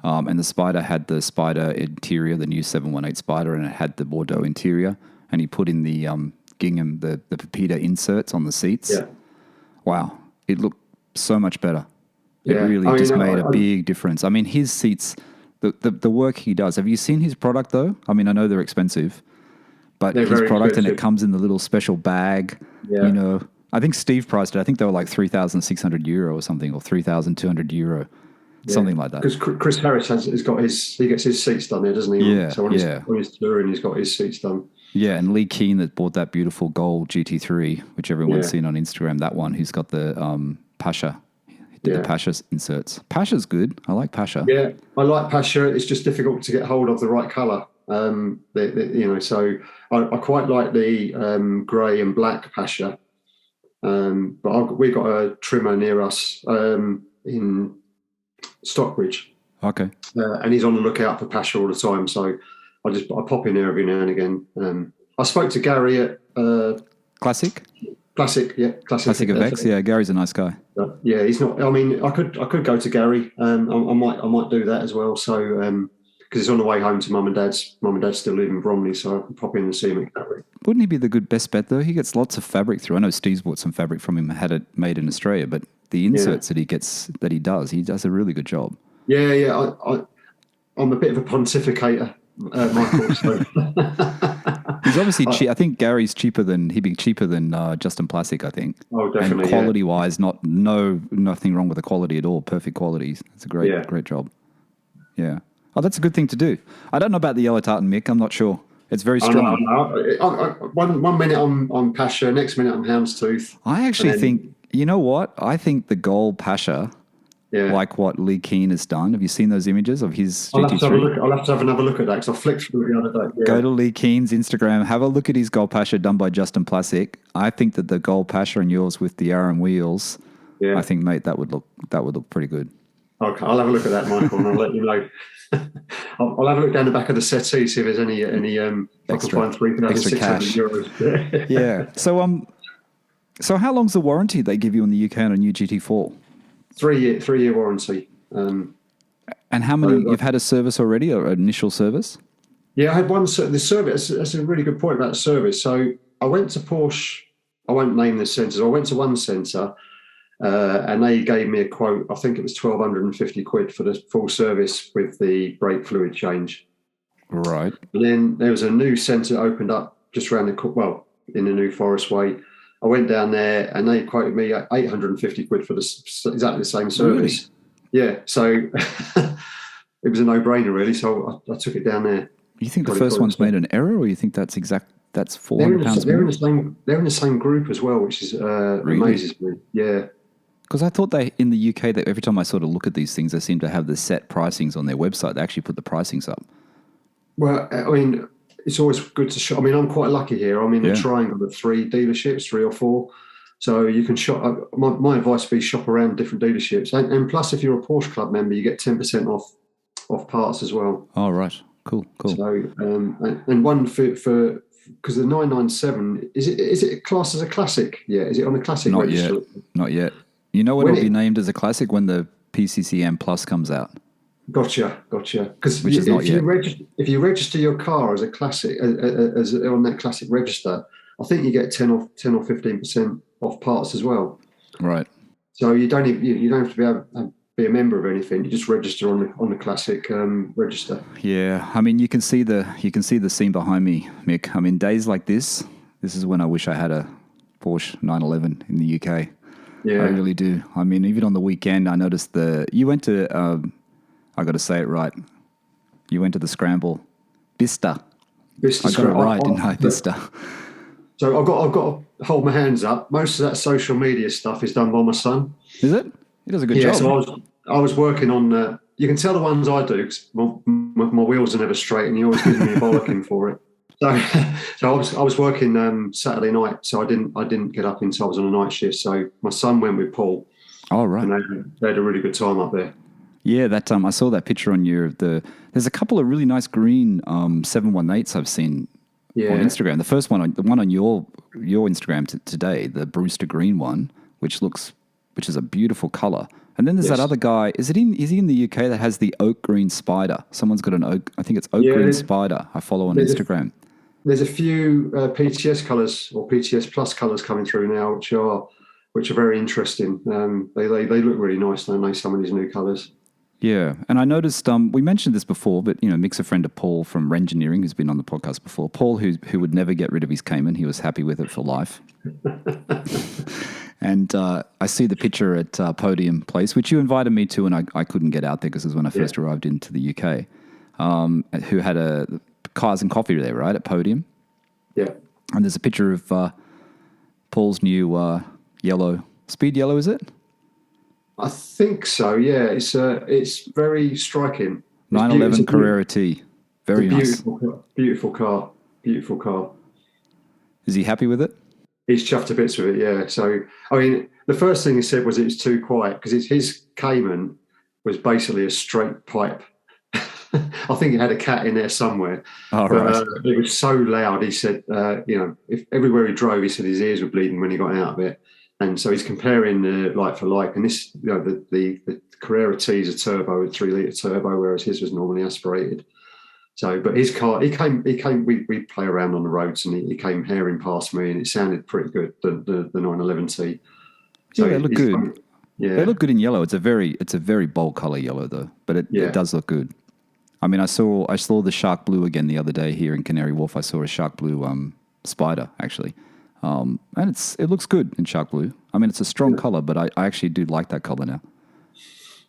and the Spider had the Spider interior, the new 718 Spider, and it had the Bordeaux interior, and he put in the gingham, the Pepita inserts on the seats. Yeah. Wow. It looked so much better. It really made a big difference. I mean, his seats the work he does. Have you seen his product though? I mean, I know they're expensive, but They're his very product and expensive. it comes in the little special bag. Yeah. You know, I think Steve priced it. I think they were like €3,600 or something, or €3,200, something like that. Because Chris Harris he gets his seats done there, doesn't he? Yeah, So on his tour, and he's got his seats done. Yeah, and Lee Keane that bought that beautiful gold GT3, which everyone's seen on Instagram. That one, who's got the Pasha. He did the Pasha inserts. Pasha's good. I like Pasha. Yeah, I like Pasha. It's just difficult to get hold of the right colour. So I quite like the grey and black Pasha. But we've got a trimmer near us in Stockbridge. Okay. And he's on the lookout for Pasha all the time. So I pop in there every now and again. I spoke to Gary at Classic Effects. Yeah, Gary's a nice guy. Yeah, he's not. I mean, I could go to Gary. I might do that as well. So because it's on the way home to mum and dad's. Mum and dad still live in Bromley, so I can pop in and see him at Gary. Wouldn't he be the best bet though? He gets lots of fabric through. I know Steve's bought some fabric from him, had it made in Australia, but the inserts that he does a really good job. Yeah. I'm a bit of a pontificator, Michael. So. He's obviously cheap. I think Gary's he'd be cheaper than Justin Plastic, I think. Oh, definitely. And quality-wise, nothing wrong with the quality at all. Perfect quality. It's a great job. Yeah. Oh, that's a good thing to do. I don't know about the yellow tartan, Mick. I'm not sure. It's very strong. One minute I'm Pasha, next minute I'm Houndstooth. I actually think, you know what? I think the gold Pasha, like what Lee Keane has done. Have you seen those images of his GT3? I'll have to have another look at that because I flicked through the other day. Yeah. Go to Lee Keane's Instagram, have a look at his gold Pasha done by Justin Plastic. I think that the gold Pasha and yours with the Arun wheels, I think, mate, that would look pretty good. Okay, I'll have a look at that, Michael, and I'll let you know. I'll have a look down the back of the settee, see if there's any extra, I can find €3,600. Yeah. So how long's the warranty they give you in the UK on a new GT4? 3-year warranty. And how many? You've had a service already, or initial service? Yeah, I had one. The service. That's a really good point about the service. So I went to Porsche. I won't name the centres. I went to one centre. And they gave me a quote. I think it was £1,250 for the full service with the brake fluid change. Right. And then there was a new centre opened up just around in the New Forest Way. I went down there and they quoted me £850 for exactly the same service. Really? Yeah. So it was a no-brainer really. So I took it down there. You think the first one's made an error, or you think that's £400 more? They're in the same group as well, which is amazes me. Yeah. Because I thought in the UK, that every time I sort of look at these things, they seem to have the set pricings on their website. They actually put the pricings up. Well, I mean, it's always good to shop. I mean, I'm quite lucky here. I'm in a triangle of 3 dealerships, 3 or 4. So you can shop. My advice would be shop around different dealerships. And plus, if you're a Porsche Club member, you get 10% off parts as well. Oh, right. Cool. So, and one for because the 997, is it classed as a classic? Yeah. Is it on the classic register? Not yet. You know when it'll be named as a classic? When the PCCM Plus comes out. Gotcha. Because if you register your car as a classic, as on that classic register, I think you get 10 or 15% off parts as well. Right. So you don't have to be a member of anything. You just register on the classic register. Yeah, I mean you can see the scene behind me, Mick. I mean days like this is when I wish I had a Porsche 911 in the UK. Yeah, I really do. I mean, even on the weekend, I noticed you went to. I got to say it right. You went to the Scramble, Bista. I got it right, didn't I? Bista. So I've got to hold my hands up. Most of that social media stuff is done by my son. Is it? He does a good job. So I was working on. You can tell the ones I do because my wheels are never straight, and he always gives me a bollocking for it. So I was working Saturday night, so I didn't get up until I was on a night shift. So my son went with Paul. Oh, right. And they had a really good time up there. Yeah, that time I saw that picture on there's a couple of really nice green 718s I've seen on Instagram. The first one, the one on your Instagram today, the Brewster green one, which is a beautiful color. And then there's that other guy. Is he in the UK that has the oak green Spider? Someone's got an oak. I think it's oak green Spider. I follow on Instagram. There's a few PTS colours or PTS Plus colours coming through now, which are very interesting. They look really nice. I know some of these new colours. Yeah, and I noticed we mentioned this before, but Mick's a friend of Paul from Rengineering, who's been on the podcast before. Paul, who would never get rid of his Cayman, he was happy with it for life. And I see the picture at Podium Place, which you invited me to, and I couldn't get out there because it was when I first arrived into the UK. Who had a cars and coffee there, right, at Podium? Yeah. And there's a picture of Paul's new yellow, speed yellow, is it? I think so. Yeah, it's very striking. 911 Carrera T, very nice. Beautiful car. Beautiful car. Is he happy with it? He's chuffed to bits with it. Yeah. So I mean, the first thing he said was it was too quiet because his Cayman was basically a straight pipe. I think it had a cat in there somewhere. Oh, right. It was so loud. He said, if everywhere he drove, he said his ears were bleeding when he got out of it. And so he's comparing like for like, and this, the Carrera T is a turbo, a 3-litre turbo, whereas his was normally aspirated. So, but his car, he came. We play around on the roads, and he came herring past me, and it sounded pretty good. The 911T. So yeah, they look good. Yeah, they look good in yellow. It's a very bold color yellow though, but it does look good. I mean, I saw the shark blue again the other day here in Canary Wharf. I saw a shark blue Spider actually. And it looks good in shark blue. I mean, it's a strong color, but I actually do like that color now.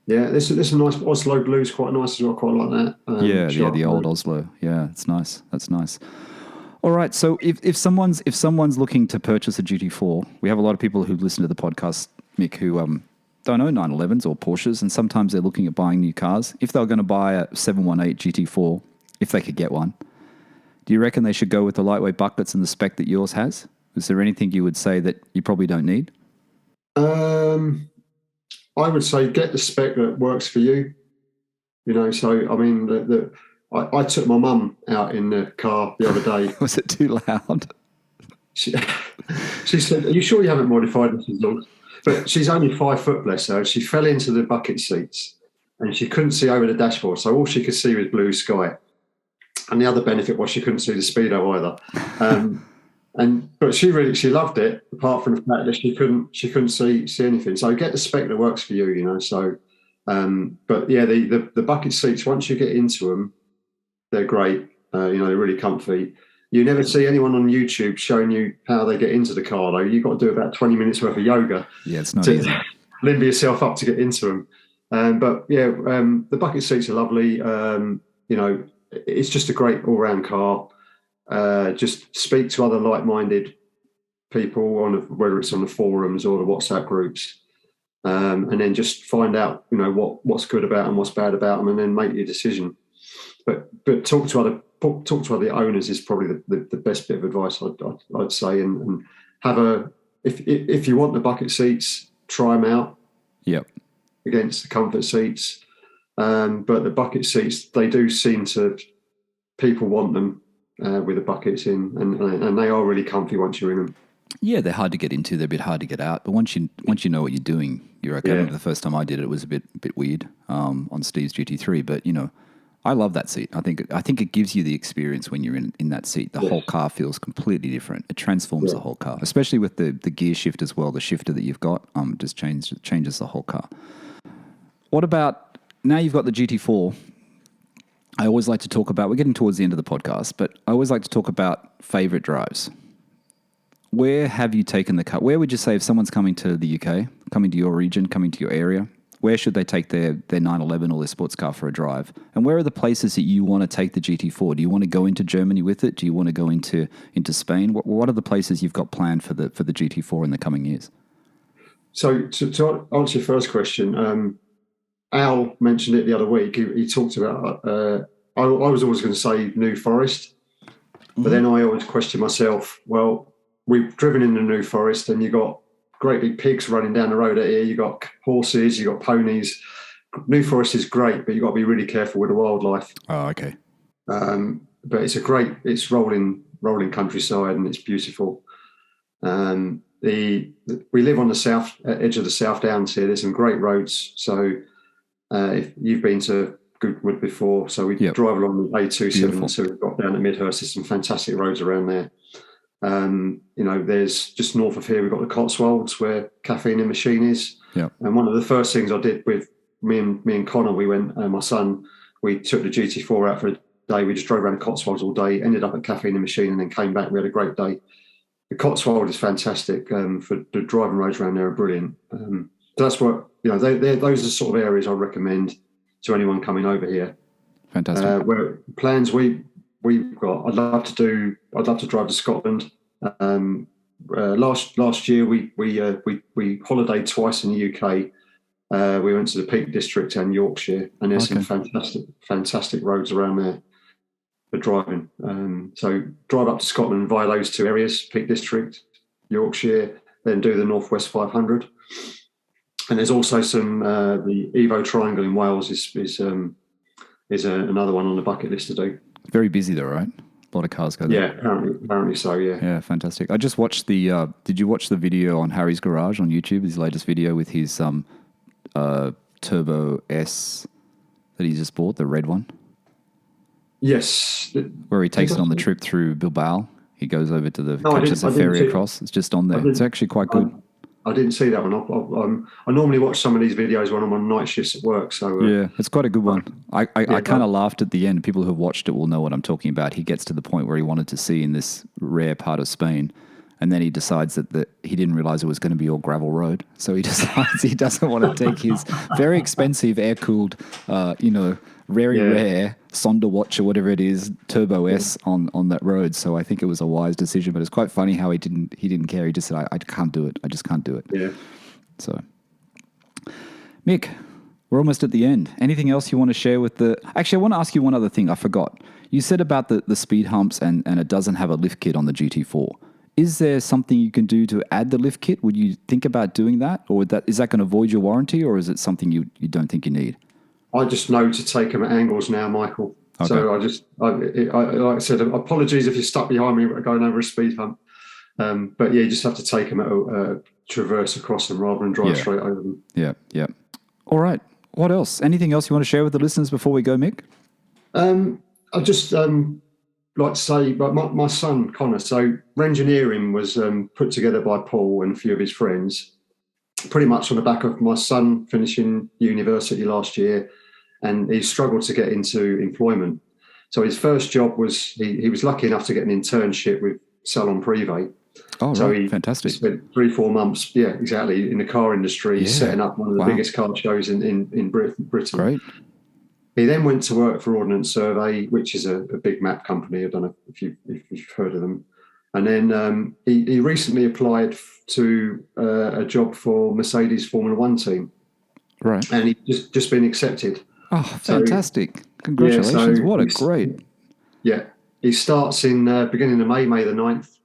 Yeah, this is a nice Oslo blue. Is quite nice as well. Quite like that. The old Oslo. Yeah, it's nice. That's nice. All right. So if someone's looking to purchase a GT4, we have a lot of people who listen to the podcast, Mick, who don't own 911s or Porsches, and sometimes they're looking at buying new cars. If they're going to buy a 718 GT4, if they could get one, do you reckon they should go with the lightweight buckets and the spec that yours has? Is there anything you would say that you probably don't need? I would say get the spec that works for you. So I mean, I took my mum out in the car the other day. Was it too loud? She said, "Are you sure you haven't modified this as long?" But she's only 5 foot, bless her. She fell into the bucket seats, and she couldn't see over the dashboard, so all she could see was blue sky. And the other benefit was she couldn't see the speedo either. But she loved it, apart from the fact that she couldn't see anything. So get the spec that works for you, So, but yeah, the bucket seats, once you get into them, they're great. They're really comfy. You never see anyone on YouTube showing you how they get into the car, though. You've got to do about 20 minutes worth of yoga. Yeah, it's not easy. Limber yourself up to get into them. But yeah, the bucket seats are lovely. It's just a great all-round car. Just speak to other like-minded people whether it's on the forums or the WhatsApp groups, and then just find out what's good about them, what's bad about them, and then make your decision. But talk to other owners is probably the best bit of advice I'd say, and have if you want the bucket seats, try them out. Yep. Against the comfort seats, but the bucket seats, they do seem to, people want them. With the buckets in, and they are really comfy once you're in them. Yeah, they're hard to get into. They're a bit hard to get out. But once you know what you're doing, you're okay. I remember the first time I did it, it was a bit weird on Steve's GT3. But I love that seat. I think it gives you the experience when you're in that seat. The whole car feels completely different. It transforms the whole car, especially with the gear shift as well. The shifter that you've got just changes the whole car. What about now? You've got the GT4. I always like to talk about, we're getting towards the end of the podcast, but I always like to talk about favorite drives. Where have you taken the car? Where would you say if someone's coming to the UK, coming to your region, coming to your area, where should they take their 911 or their sports car for a drive? And where are the places that you want to take the GT4? Do you want to go into Germany with it? Do you want to go into Spain? What are the places you've got planned for the GT4 in the coming years? So to answer your first question, Al mentioned it the other week. He talked about, I was always going to say New Forest, but then I always question myself, well, we've driven in the New Forest and you've got great big pigs running down the road out here. You've got horses, you've got ponies. New Forest is great, but you've got to be really careful with the wildlife. Oh, okay. But it's rolling countryside and it's beautiful. We live on the south edge of the South Downs here. There's some great roads. So if you've been to Goodwood before, so we drive along the A27. So we've got down at Midhurst. There's some fantastic roads around there. There's just north of here, we've got the Cotswolds where Caffeine and Machine is. Yeah. And one of the first things I did with me and Connor, we went. My son, we took the GT4 out for a day. We just drove around the Cotswolds all day. Ended up at Cafe in the Machine, and then came back. We had a great day. The Cotswold is fantastic. For the driving roads around there are brilliant. So that's what those are the sort of areas I recommend to anyone coming over here. Fantastic. Where plans we've got. I'd love to drive to Scotland. Last year we holidayed twice in the UK. We went to the Peak District and Yorkshire, and there's some fantastic roads around there for driving. So drive up to Scotland via those two areas, Peak District, Yorkshire, then do the Northwest 500. And there's also some the Evo Triangle in Wales is another one on the bucket list to do. Very busy though, right? A lot of cars go there. Yeah, apparently so, yeah. Yeah, fantastic. I just watched did you watch the video on Harry's Garage on YouTube, his latest video with his Turbo S that he just bought, the red one? Yes. Where he takes it on the trip through Bilbao. He goes over to catches the ferry across. It's just on there. It's actually quite good. I didn't see that one. I normally watch some of these videos when I'm on night shifts at work. So yeah, it's quite a good one. I kind of laughed at the end. People who have watched it will know what I'm talking about. He gets to the point where he wanted to see in this rare part of Spain, and then he decides that he didn't realize it was going to be all gravel road. So he decides he doesn't want to take his very expensive air-cooled, rare Sonda Watch or whatever it is, Turbo S on that road. So I think it was a wise decision, but it's quite funny how he didn't care. He just said, I can't do it. I just can't do it. Yeah. So, Mick, we're almost at the end. Anything else you want to share with Actually, I want to ask you one other thing. I forgot. You said about the speed humps and it doesn't have a lift kit on the GT4. Is there something you can do to add the lift kit? Would you think about doing that? Or is that going to void your warranty, or is it something you don't think you need? I just know to take them at angles now, Michael. Okay. So like I said, apologies if you're stuck behind me going over a speed hump. But yeah, you just have to take them at a traverse across them rather than drive straight over them. Yeah, yeah. All right. What else? Anything else you want to share with the listeners before we go, Mick? I just like to say, but my son, Connor, so Rengineering was put together by Paul and a few of his friends, pretty much on the back of my son finishing university last year, and he struggled to get into employment. So his first job was, he was lucky enough to get an internship with Salon Privé. Oh, so right. he Fantastic. spent 3-4 months, in the car industry, setting up one of the biggest car shows in Britain. Great. He then went to work for Ordnance Survey, which is a big map company. I don't know if you've heard of them. And then he recently applied to a job for Mercedes Formula One team. Right. And he's just been accepted. Oh, fantastic. Congratulations. What a great. Yeah. He starts in beginning of May the 9th.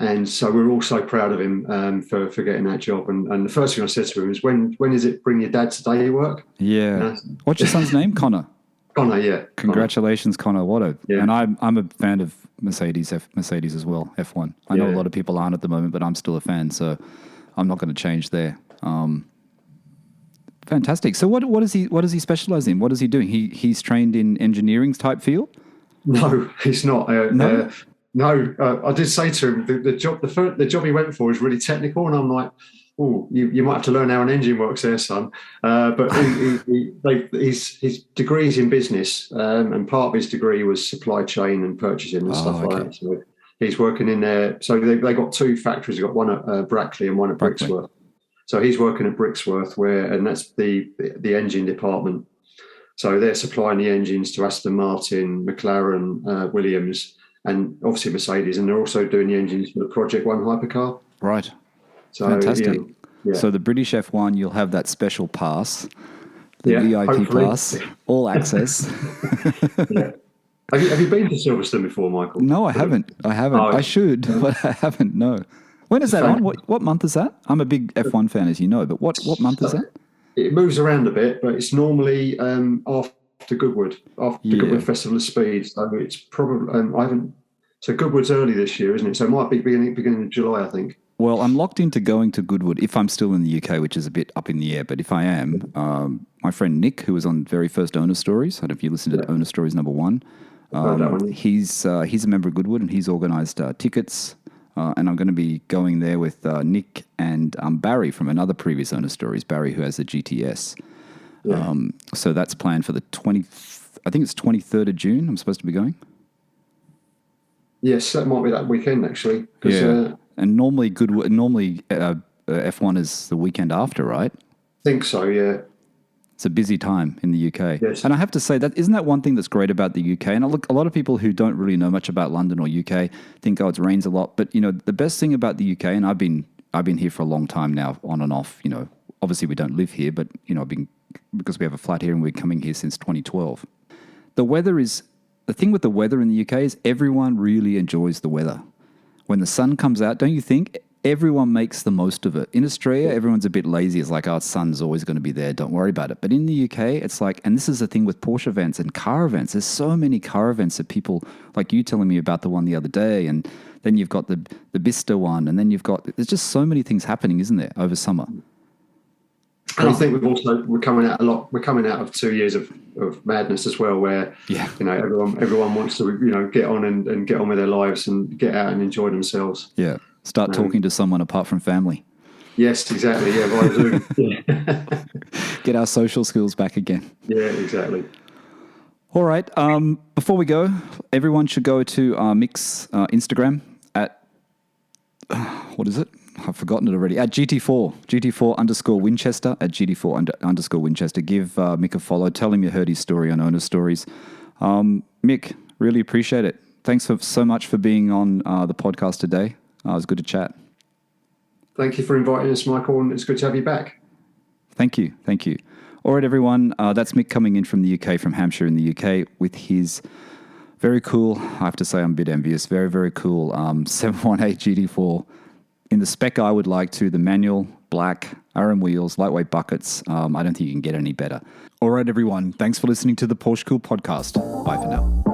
And so we're all so proud of him for getting that job. And the first thing I said to him is, when is it bring your dad to day work? Yeah. What's your son's name? Connor. Connor, yeah. Congratulations, Connor. And I'm a fan of Mercedes as well, F1. I know a lot of people aren't at the moment, but I'm still a fan, so I'm not going to change there. Fantastic. So what does he specialize in? What is he doing? He's trained in engineering type field? No, he's not. No. I did say to him the job he went for is really technical, and I'm like, oh, you might have to learn how an engine works there, son. But his degree's in business, and part of his degree was supply chain and purchasing and stuff like that. So he's working in there. So they got two factories. They've got one at Brackley and one at Brixworth. So he's working at Brixworth, and that's the engine department. So they're supplying the engines to Aston Martin, McLaren, Williams, and obviously Mercedes, and they're also doing the engines for the Project One hypercar. Right. So, fantastic. Yeah. So the British F1, you'll have that special pass, the VIP hopefully. Pass, all access. Yeah. Have you been to Silverstone before, Michael? No, I haven't. Oh, I should, but I haven't. No. When is that on? What month is that? I'm a big F1 fan, as you know, but what month is that? It moves around a bit, but it's normally after Goodwood, Goodwood Festival of Speed. So it's probably So Goodwood's early this year, isn't it? So it might be beginning of July, I think. Well, I'm locked into going to Goodwood if I'm still in the UK, which is a bit up in the air. But if I am, my friend Nick, who was on very first Owner Stories, I don't know if you listened to Owner Stories number 1. He's a member of Goodwood, and he's organised tickets. and I'm going to be going there with Nick and Barry from another previous Owner Stories, Barry who has the GTS. Yeah. So that's planned for the 23rd of June. I'm supposed to be going. Yes, that might be that weekend actually. Yeah, and normally F1 is the weekend after, right? I think so. Yeah. It's a busy time in the UK. Yes. And I have to say that isn't that one thing that's great about the UK? And look, a lot of people who don't really know much about London or UK think, oh, it rains a lot. But, the best thing about the UK, and I've been here for a long time now, on and off, obviously we don't live here, but, because we have a flat here and we're coming here since 2012. The thing with the weather in the UK is everyone really enjoys the weather. When the sun comes out, don't you think? Everyone makes the most of it. In Australia, everyone's a bit lazy. It's like, oh, sun's always going to be there. Don't worry about it. But in the UK, it's like, and this is the thing with Porsche events and car events. There's so many car events that people, like you telling me about the one the other day, and then you've got the Bista one, and then there's just so many things happening, isn't there, over summer? And I think we're coming out of 2 years of madness as well, where everyone wants to get on and get on with their lives and get out and enjoy themselves. Yeah, start talking to someone apart from family. Yes, exactly. Yeah, via Zoom. Yeah. Get our social skills back again. Yeah, exactly. All right. Before we go, everyone should go to Mick's Instagram at what is it? I've forgotten it already. At GT4_Winchester, at GT4_Winchester. Give Mick a follow. Tell him you heard his story on Owner Stories. Mick, really appreciate it. Thanks so much for being on the podcast today. It was good to chat. Thank you for inviting us, Michael, and it's good to have you back. Thank you. All right, everyone. That's Mick coming in from the UK, from Hampshire in the UK, with his very cool, I have to say I'm a bit envious, very, very cool 718 GT4. In the spec I would like to, the manual, black, Arun wheels, lightweight buckets. I don't think you can get any better. All right, everyone. Thanks for listening to the PorscheCooled Podcast. Bye for now.